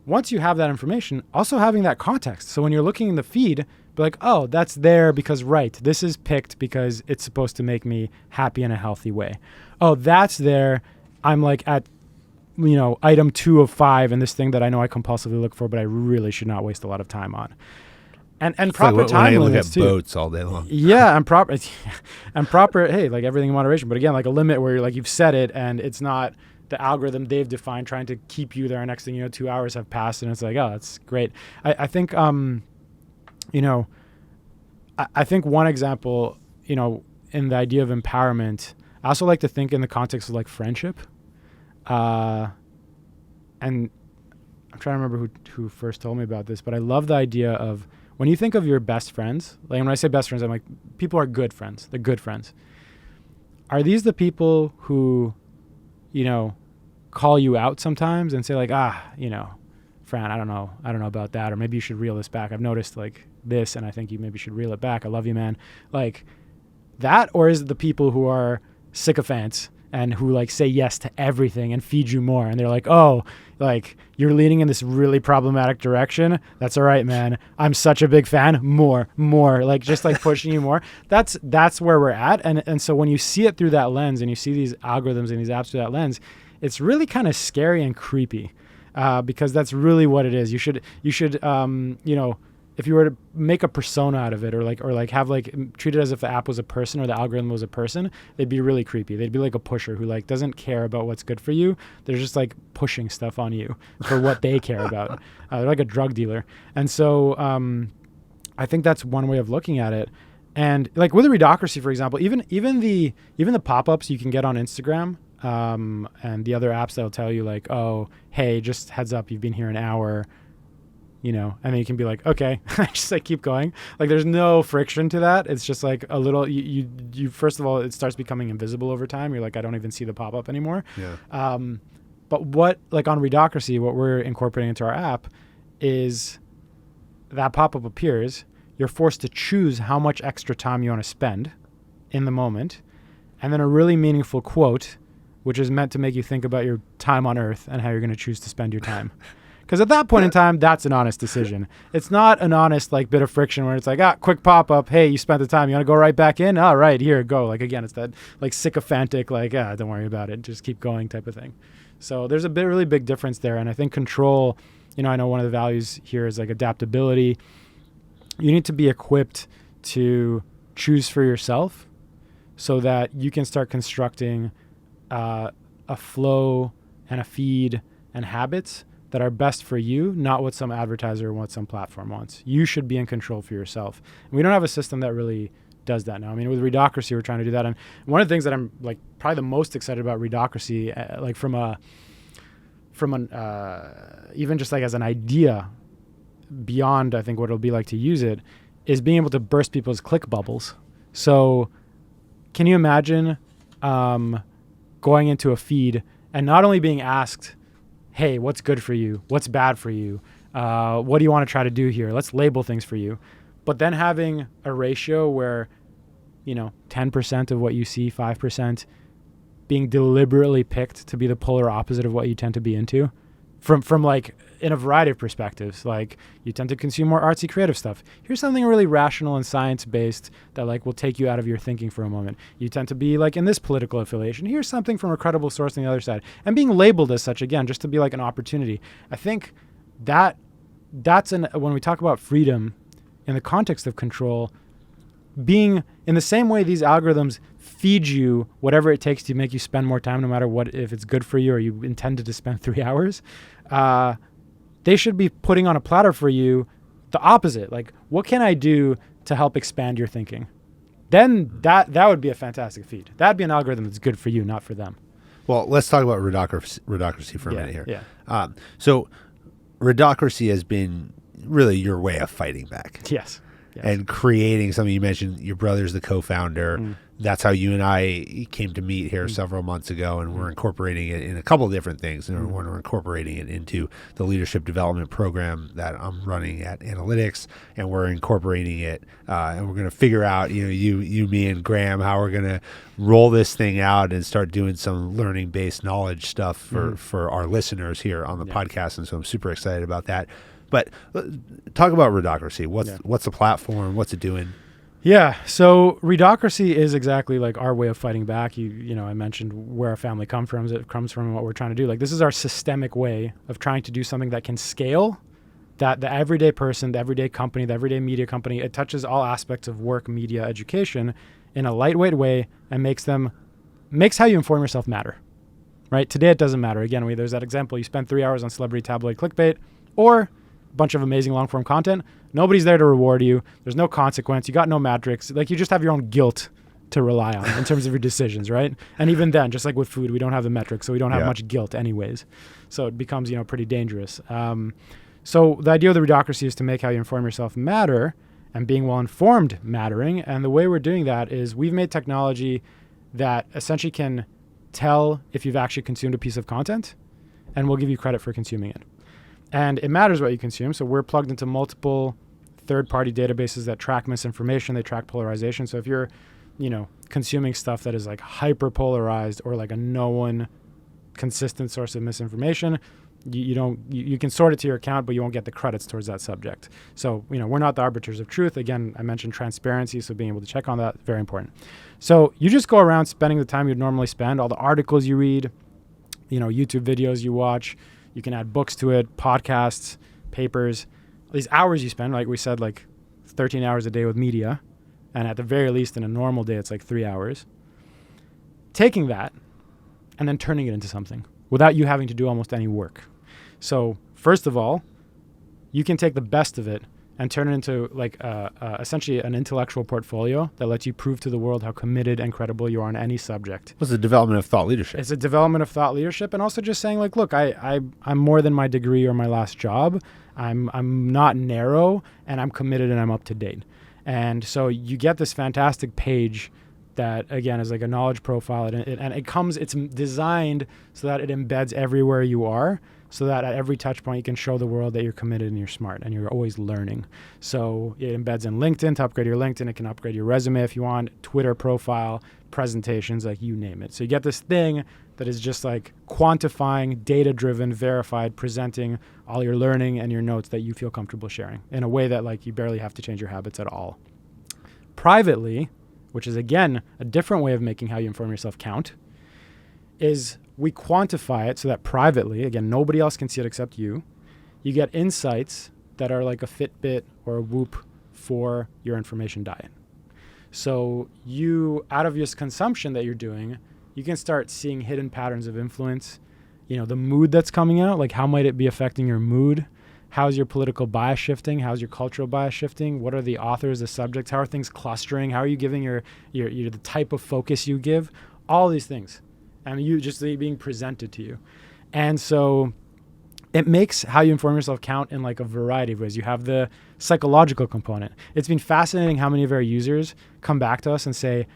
Once you have that information, also having that context. So when you're looking in the feed, be like, oh, that's there because, this is picked because it's supposed to make me happy in a healthy way. Oh, that's there. I'm at, item 2 of 5 in this thing that I know I compulsively look for, but I really should not waste a lot of time on. And proper time limits too. When I look at boats all day long. Yeah, and proper. Hey, everything in moderation. But again, a limit where you've set it, and it's not the algorithm they've defined trying to keep you there. Next thing 2 hours have passed, and it's like, oh, that's great. I think, I think one example, in the idea of empowerment, I also like to think in the context of friendship. And I'm trying to remember who first told me about this, but I love the idea of, when you think of your best friends, when I say best friends, I'm people are good friends. They're good friends. Are these the people who, call you out sometimes and say Fran, I don't know about that, or maybe you should reel this back. I've noticed this, and I think you maybe should reel it back. I love you, man. That, or is it the people who are sycophants and who say yes to everything and feed you more, and they're you're leaning in this really problematic direction. That's all right, man. I'm such a big fan. More, just pushing you more. That's where we're at. And so when you see it through that lens, and you see these algorithms and these apps through that lens, it's really kind of scary and creepy, because that's really what it is. You should if you were to make a persona out of it, or have treat it as if the app was a person or the algorithm was a person, they'd be really creepy. They'd be like a pusher who doesn't care about what's good for you. They're just pushing stuff on you for what they care about. They're like a drug dealer. And so I think that's one way of looking at it. And with the Readocracy, for example, even the pop-ups you can get on Instagram, and the other apps that'll tell you oh, hey, just heads up, you've been here an hour. And then you can be okay, just keep going. There's no friction to that. It's just a little, you first of all, it starts becoming invisible over time. You're I don't even see the pop-up anymore. Yeah. But what, on Readocracy, what we're incorporating into our app is that pop-up appears. You're forced to choose how much extra time you want to spend in the moment. And then a really meaningful quote, which is meant to make you think about your time on Earth and how you're going to choose to spend your time. Because at that point in time, that's an honest decision. It's not an honest like bit of friction where it's like, quick pop-up. Hey, you spent the time. You want to go right back in? All right, here, go. Like, again, it's that like sycophantic, like, don't worry about it. Just keep going type of thing. So there's a really big difference there. And I think control, I know one of the values here is like adaptability. You need to be equipped to choose for yourself so that you can start constructing a flow and a feed and habits that are best for you, not what some advertiser or what some platform wants. You should be in control for yourself. And we don't have a system that really does that now. I mean, with Readocracy, we're trying to do that. And one of the things that I'm like probably the most excited about Readocracy, like from an even just like as an idea beyond, I think what it'll be like to use it, is being able to burst people's click bubbles. So can you imagine going into a feed and not only being asked, hey, what's good for you? What's bad for you? What do you want to try to do here? Let's label things for you. But then having a ratio where, 10% of what you see, 5% being deliberately picked to be the polar opposite of what you tend to be into from like in a variety of perspectives. Like you tend to consume more artsy creative stuff. Here's something really rational and science-based that like will take you out of your thinking for a moment. You tend to be like in this political affiliation. Here's something from a credible source on the other side. And being labeled as such, again, just to be like an opportunity. I think that's when we talk about freedom in the context of control, being in the same way these algorithms feed you whatever it takes to make you spend more time, no matter what, if it's good for you or you intended to spend 3 hours, they should be putting on a platter for you the opposite. Like, what can I do to help expand your thinking? Then that would be a fantastic feed. That'd be an algorithm that's good for you, not for them. Well, let's talk about Readocracy for a minute here. Yeah. So Readocracy has been really your way of fighting back. Yes. And creating something. You mentioned your brother's the co-founder. That's how you and I came to meet here several months ago, and we're incorporating it in a couple of different things. And we're incorporating it into the leadership development program that I'm running at Analytics, and we're incorporating it, and we're going to figure out, you, me, and Graham, how we're going to roll this thing out and start doing some learning-based knowledge stuff for our listeners here on the podcast. And so I'm super excited about that. But talk about Readocracy. What's the platform? What's it doing? Yeah. So Readocracy is exactly like our way of fighting back. I mentioned where our family comes from. It comes from what we're trying to do. Like this is our systemic way of trying to do something that can scale, that the everyday person, the everyday company, the everyday media company, it touches all aspects of work, media, education in a lightweight way and makes how you inform yourself matter. Right? Today it doesn't matter. Again, there's that example. You spend 3 hours on celebrity tabloid clickbait or bunch of amazing long form content. Nobody's there to reward you. There's no consequence. You got no metrics. Like you just have your own guilt to rely on in terms of your decisions, right? And even then, just like with food, we don't have the metrics, so we don't have much guilt anyways. So it becomes, pretty dangerous. So the idea of the Readocracy is to make how you inform yourself matter and being well informed mattering. And the way we're doing that is we've made technology that essentially can tell if you've actually consumed a piece of content, and we'll give you credit for consuming it. And it matters what you consume. So we're plugged into multiple third-party databases that track misinformation. They track polarization. So if you're, consuming stuff that is like hyper-polarized or like a known consistent source of misinformation, you can sort it to your account, but you won't get the credits towards that subject. So, we're not the arbiters of truth. Again, I mentioned transparency. So being able to check on that, very important. So you just go around spending the time you'd normally spend, all the articles you read, YouTube videos you watch. You can add books to it, podcasts, papers, these hours you spend, like we said, like 13 hours a day with media. And at the very least in a normal day, it's like 3 hours. Taking that and then turning it into something without you having to do almost any work. So first of all, you can take the best of it and turn it into like essentially an intellectual portfolio that lets you prove to the world how committed and credible you are on any subject. What's the development of thought leadership? It's a development of thought leadership, and also just saying like, look, I'm more than my degree or my last job. I'm not narrow, and I'm committed, and I'm up to date. And so you get this fantastic page that again is like a knowledge profile, and it's designed so that it embeds everywhere you are, so that at every touch point you can show the world that you're committed and you're smart and you're always learning. So it embeds in LinkedIn to upgrade your LinkedIn. It can upgrade your resume if you want, Twitter profile, presentations, like you name it. So you get this thing that is just like quantifying, data-driven, verified, presenting all your learning and your notes that you feel comfortable sharing in a way that like you barely have to change your habits at all. Privately, which is again a different way of making how you inform yourself count, is we quantify it so that privately, again, nobody else can see it except you. You get insights that are like a Fitbit or a Whoop for your information diet. So you, out of your consumption that you're doing, you can start seeing hidden patterns of influence. You know, the mood that's coming out, like how might it be affecting your mood? How's your political bias shifting? How's your cultural bias shifting? What are the authors, the subjects? How are things clustering? How are you giving your the type of focus you give? All these things. And you just being presented to you. And so it makes how you inform yourself count in like a variety of ways. You have the psychological component. It's been fascinating how many of our users come back to us and say,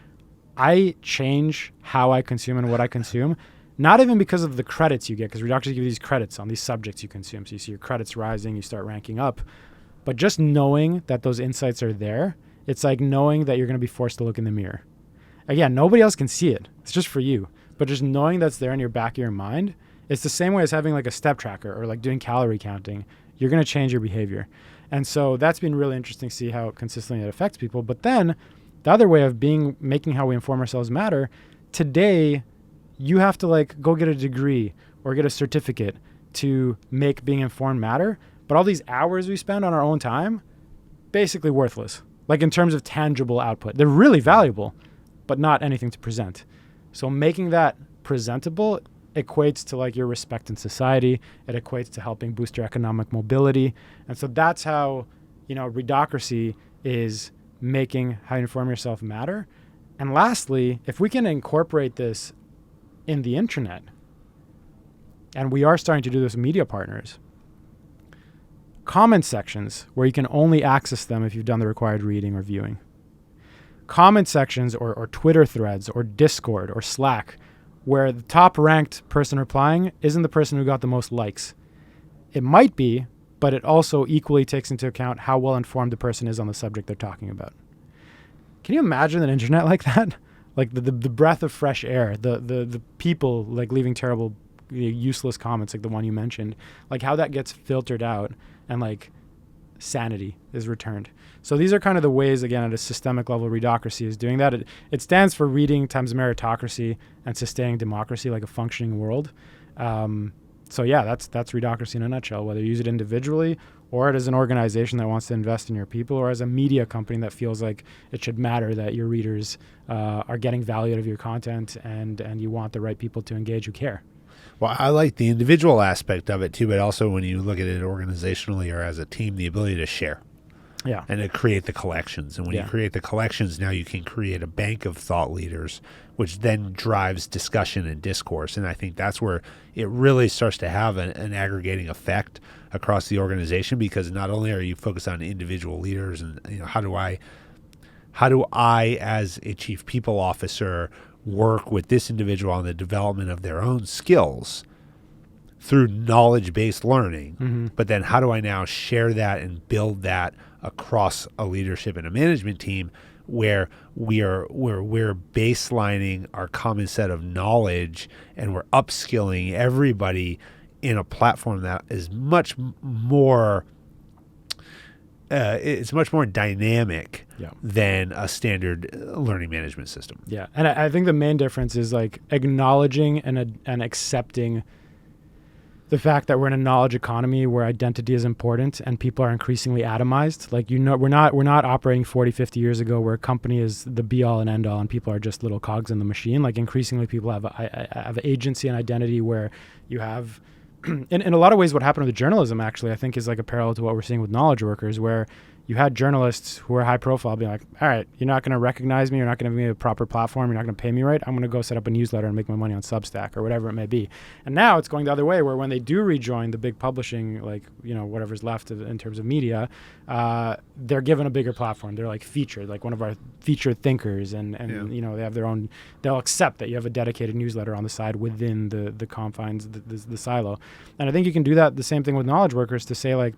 I change how I consume and what I consume, not even because of the credits you get, because Readocracy gives you these credits on these subjects you consume. So you see your credits rising, you start ranking up. But just knowing that those insights are there, it's like knowing that you're going to be forced to look in the mirror. Again, nobody else can see it. It's just for you. But just knowing that's there in your back of your mind, it's the same way as having like a step tracker or like doing calorie counting. You're going to change your behavior. And so that's been really interesting to see how consistently it affects people. But then the other way of making how we inform ourselves matter, today you have to like go get a degree or get a certificate to make being informed matter. But all these hours we spend on our own time, basically worthless. Like in terms of tangible output, they're really valuable, but not anything to present. So making that presentable equates to like your respect in society. It equates to helping boost your economic mobility. And so that's how, Readocracy is making how you inform yourself matter. And lastly, if we can incorporate this in the internet, and we are starting to do this with media partners, comment sections where you can only access them if you've done the required reading or viewing. Comment sections or Twitter threads or Discord or Slack where the top ranked person replying isn't the person who got the most likes. It might be, but it also equally takes into account how well informed the person is on the subject they're talking about. Can you imagine an internet like that? Like the breath of fresh air, the people like leaving terrible, useless comments like the one you mentioned, like how that gets filtered out and like sanity is returned. So these are kind of the ways, again, at a systemic level, Readocracy is doing that. It stands for reading times meritocracy and sustaining democracy, like a functioning world. So yeah, that's Readocracy in a nutshell, whether you use it individually or it as an organization that wants to invest in your people or as a media company that feels like it should matter that your readers are getting value out of your content and you want the right people to engage who care. Well, I like the individual aspect of it too, but also when you look at it organizationally or as a team, the ability to share. Yeah. And to create the collections. And when you create the collections, now you can create a bank of thought leaders, which then drives discussion and discourse. And I think that's where it really starts to have an aggregating effect across the organization, because not only are you focused on individual leaders and how do I as a chief people officer work with this individual on the development of their own skills through knowledge-based learning, but then how do I now share that and build that across a leadership and a management team where we're baselining our common set of knowledge and we're upskilling everybody in a platform that is much more it's much more dynamic than a standard learning management system. Yeah, and I think the main difference is like acknowledging and accepting the fact that we're in a knowledge economy where identity is important and people are increasingly atomized. Like, we're not operating 40, 50 years ago where a company is the be all and end all and people are just little cogs in the machine. Like, increasingly people have agency and identity where you have, in a lot of ways what happened with journalism actually, I think is like a parallel to what we're seeing with knowledge workers, where you had journalists who were high profile being like, all right, you're not going to recognize me. You're not going to give me a proper platform. You're not going to pay me right. I'm going to go set up a newsletter and make my money on Substack or whatever it may be. And now it's going the other way, where when they do rejoin the big publishing, like, whatever's left in terms of media, they're given a bigger platform. They're like featured, like one of our featured thinkers. And they have their own, they'll accept that you have a dedicated newsletter on the side within the confines, the silo. And I think you can do that, the same thing with knowledge workers, to say like,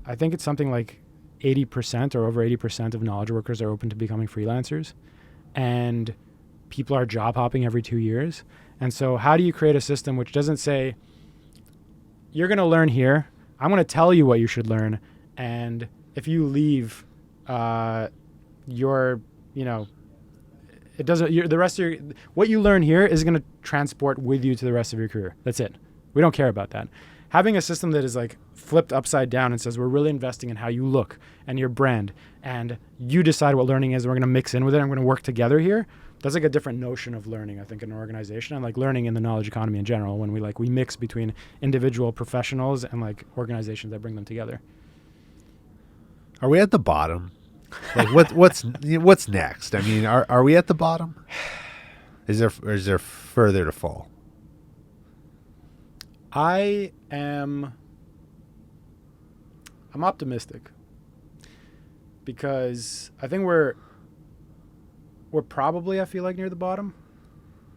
I think it's something like 80% or over 80% of knowledge workers are open to becoming freelancers. and people are job hopping every 2 years. And so how do you create a system which doesn't say, you're going to learn here, I'm going to tell you what you should learn, and if you leave, it doesn't, the rest of what you learn here is going to transport with you to the rest of your career. That's it. We don't care about that. Having a system that is like flipped upside down and says, we're really investing in how you look and your brand, and you decide what learning is, and we're going to mix in with it, and we're going to work together here. That's like a different notion of learning, I think, in an organization, and like learning in the knowledge economy in general, when we mix between individual professionals and like organizations that bring them together. Are we at the bottom? Like what's next? I mean, are we at the bottom? Is there further to fall? I'm optimistic, because I think we're probably, I feel like, near the bottom,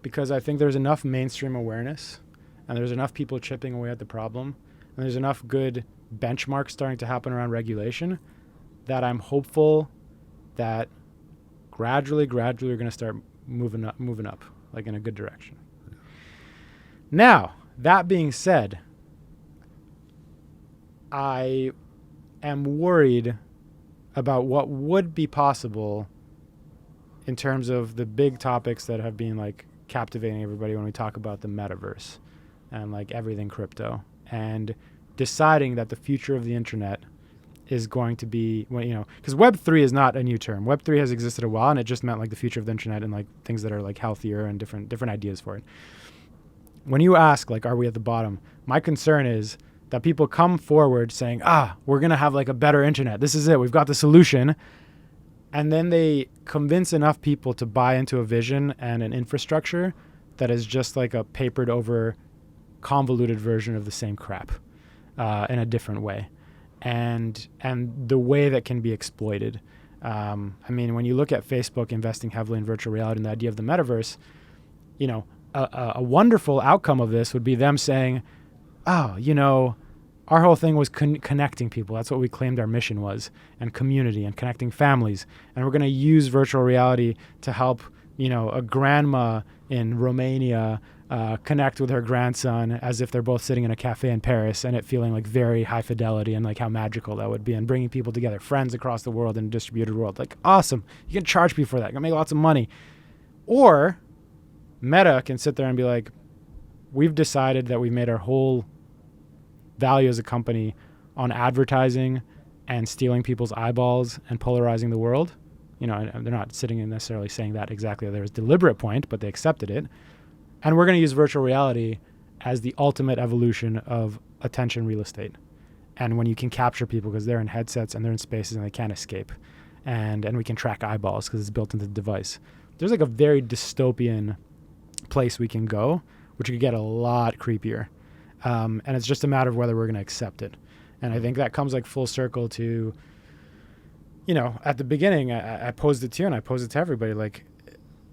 because I think there's enough mainstream awareness, and there's enough people chipping away at the problem, and there's enough good benchmarks starting to happen around regulation, that I'm hopeful that gradually we're going to start moving up, like in a good direction. Now, that being said, I am worried about what would be possible in terms of the big topics that have been like captivating everybody when we talk about the metaverse and like everything crypto, and deciding that the future of the internet is going to be, because Web3 is not a new term. Web3 has existed a while, and it just meant like the future of the internet and like things that are like healthier and different ideas for it. When you ask, like, are we at the bottom? My concern is that people come forward saying, we're going to have like a better internet. This is it. We've got the solution. And then they convince enough people to buy into a vision and an infrastructure that is just like a papered over, convoluted version of the same crap in a different way. And the way that can be exploited. I mean, when you look at Facebook investing heavily in virtual reality and the idea of the metaverse, a wonderful outcome of this would be them saying, our whole thing was connecting people. That's what we claimed our mission was, and community and connecting families. And we're going to use virtual reality to help, a grandma in Romania connect with her grandson as if they're both sitting in a cafe in Paris, and it feeling like very high fidelity and like how magical that would be, and bringing people together, friends across the world in a distributed world. Like, awesome. You can charge people for that. You can make lots of money. Or Meta can sit there and be like, we've decided that we made our whole value as a company on advertising and stealing people's eyeballs and polarizing the world. And they're not sitting and necessarily saying that exactly. There's a deliberate point, but they accepted it. And we're going to use virtual reality as the ultimate evolution of attention real estate. And when you can capture people because they're in headsets and they're in spaces and they can't escape. And we can track eyeballs because it's built into the device. There's like a very dystopian place we can go, which could get a lot creepier. And it's just a matter of whether we're going to accept it. And I think that comes like full circle to, at the beginning, I posed it to you and I posed it to everybody. Like,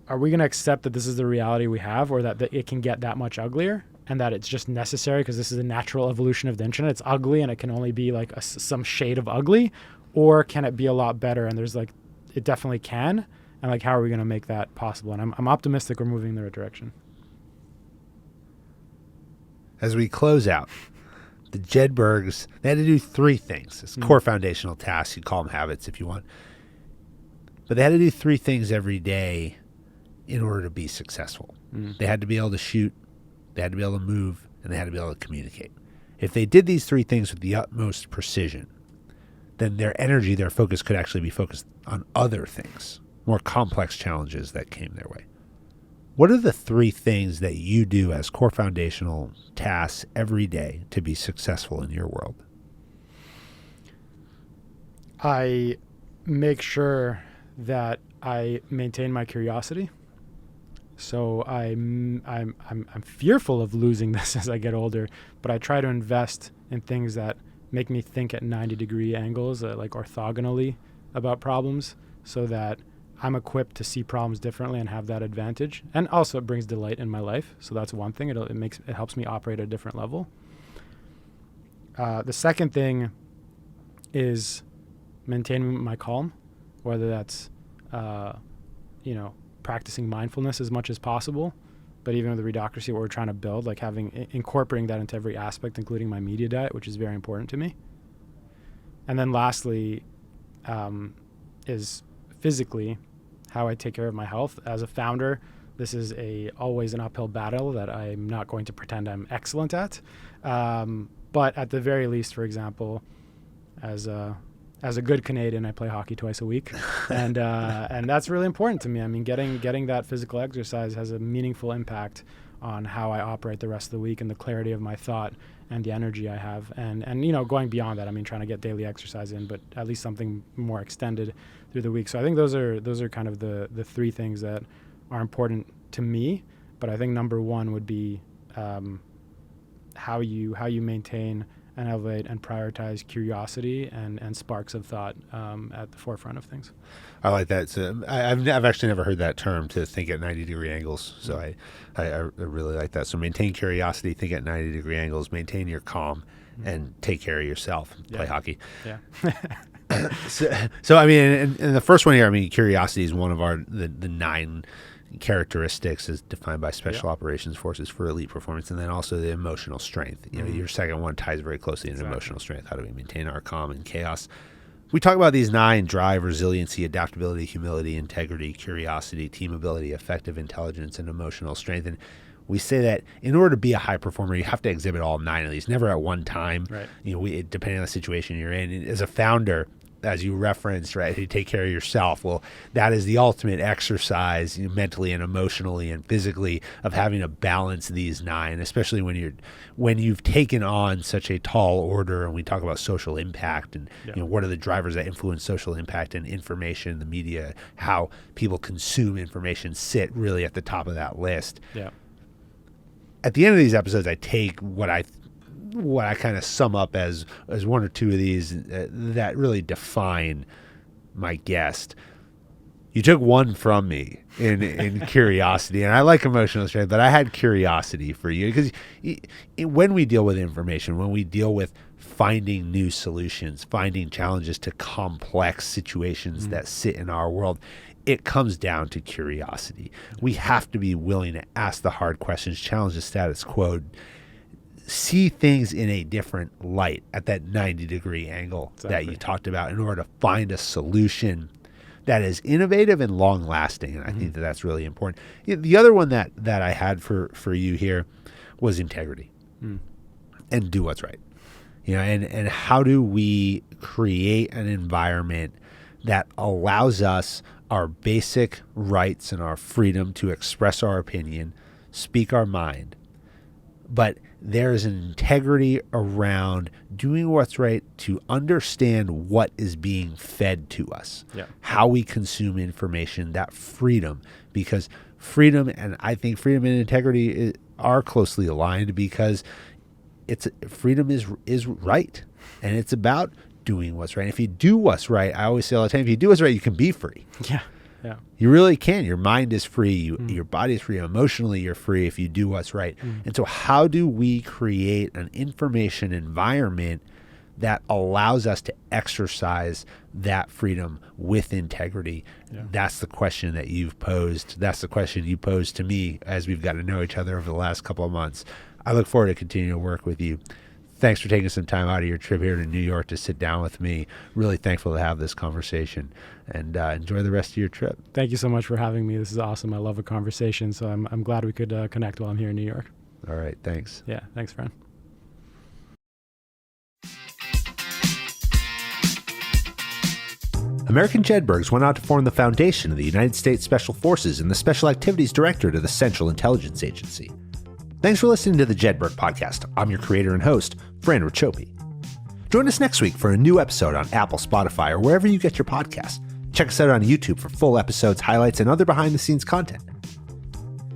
are we going to accept that this is the reality we have, or that it can get that much uglier, and that it's just necessary because this is a natural evolution of the internet? It's ugly and it can only be like some shade of ugly, or can it be a lot better? And there's like, it definitely can. And like, how are we going to make that possible? And I'm optimistic we're moving in the right direction. As we close out, the Jedburghs, they had to do 3 things. It's core foundational tasks. You call them habits if you want. But they had to do 3 things every day in order to be successful. They had to be able to shoot, they had to be able to move, and they had to be able to communicate. If they did these 3 things with the utmost precision, then their energy, their focus could actually be focused on other things, more complex challenges that came their way. What are the 3 things that you do as core foundational tasks every day to be successful in your world? I make sure that I maintain my curiosity. So I'm fearful of losing this as I get older, but I try to invest in things that make me think at 90-degree angles, like orthogonally about problems, so that I'm equipped to see problems differently and have that advantage. And also it brings delight in my life. So that's one thing. It helps me operate at a different level. The second thing is maintaining my calm, whether that's, practicing mindfulness as much as possible. But even with the Readocracy, what we're trying to build, like incorporating that into every aspect, including my media diet, which is very important to me. And then lastly, is physically how I take care of my health. As a founder, this is always an uphill battle that I'm not going to pretend I'm excellent at. But at the very least, for example, as a good Canadian, I play hockey twice a week, and that's really important to me. I mean, getting that physical exercise has a meaningful impact on how I operate the rest of the week and the clarity of my thought and the energy I have. And going beyond that, I mean, trying to get daily exercise in, but at least something more extended through the week. So I think those are kind of the three things that are important to me. But I think number one would be how you maintain and elevate and prioritize curiosity and sparks of thought at the forefront of things. I like that. So I've actually never heard that term, to think at 90-degree angles. So I really like that. So maintain curiosity, think at 90-degree angles, maintain your calm, and take care of yourself. Play hockey. Yeah. So I mean, and the first one here, I mean, curiosity is one of the 9 characteristics as defined by special operations forces for elite performance, and then also the emotional strength. Your second one ties very closely into emotional strength. How do we maintain our calm in chaos? We talk about these 9: drive, resiliency, adaptability, humility, integrity, curiosity, team ability, effective intelligence, and emotional strength. And we say that in order to be a high performer, you have to exhibit all 9 of these, never at one time. Right. Depending on the situation you're in. And as a founder, as you referenced, right, you take care of yourself. Well, that is the ultimate exercise, mentally and emotionally and physically, of having to balance these 9, especially when you've taken on such a tall order. And we talk about social impact and what are the drivers that influence social impact, and information, the media, how people consume information sit really at the top of that list. Yeah. At the end of these episodes, I take what I kind of sum up as 1 or 2 of these that really define my guest. You took one from me in curiosity, and I like emotional strength, but I had curiosity for you because when we deal with information, when we deal with finding new solutions, finding challenges to complex situations that sit in our world, it comes down to curiosity. We have to be willing to ask the hard questions, challenge the status quo, see things in a different light at that 90-degree angle that you talked about in order to find a solution that is innovative and long-lasting. And I think that's really important. The other one that I had for you here was integrity and do what's right. And how do we create an environment that allows us our basic rights and our freedom to express our opinion, speak our mind, but there is an integrity around doing what's right to understand what is being fed to us, how we consume information, that freedom, because freedom, and I think freedom and integrity are closely aligned, because freedom is right, and it's about doing what's right. And if you do what's right, I always say all the time, if you do what's right, you can be free. Yeah. You really can. Your mind is free. Your body is free. Emotionally, you're free if you do what's right. And so how do we create an information environment that allows us to exercise that freedom with integrity? That's the question that you've posed. That's the question you posed to me as we've got to know each other over the last couple of months. I look forward to continuing to work with you. Thanks for taking some time out of your trip here to New York to sit down with me. Really thankful to have this conversation, and enjoy the rest of your trip. Thank you so much for having me. This is awesome. I love a conversation, so I'm glad we could connect while I'm here in New York. All right. Thanks. Yeah. Thanks, Fran. American Jedburghs went out to form the foundation of the United States Special Forces and the Special Activities Directorate of the Central Intelligence Agency. Thanks for listening to the Jedburgh Podcast. I'm your creator and host, Fran Racioppi. Join us next week for a new episode on Apple, Spotify, or wherever you get your podcasts. Check us out on YouTube for full episodes, highlights, and other behind-the-scenes content.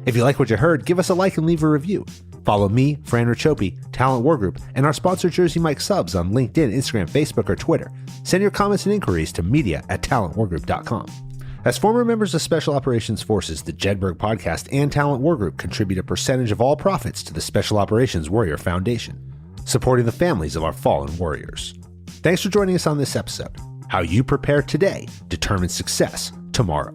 If you like what you heard, give us a like and leave a review. Follow me, Fran Racioppi, Talent War Group, and our sponsor Jersey Mike Subs on LinkedIn, Instagram, Facebook, or Twitter. Send your comments and inquiries to media@talentwargroup.com. As former members of Special Operations Forces, the Jedburgh Podcast and Talent War Group contribute a percentage of all profits to the Special Operations Warrior Foundation, supporting the families of our fallen warriors. Thanks for joining us on this episode. How you prepare today determines success tomorrow.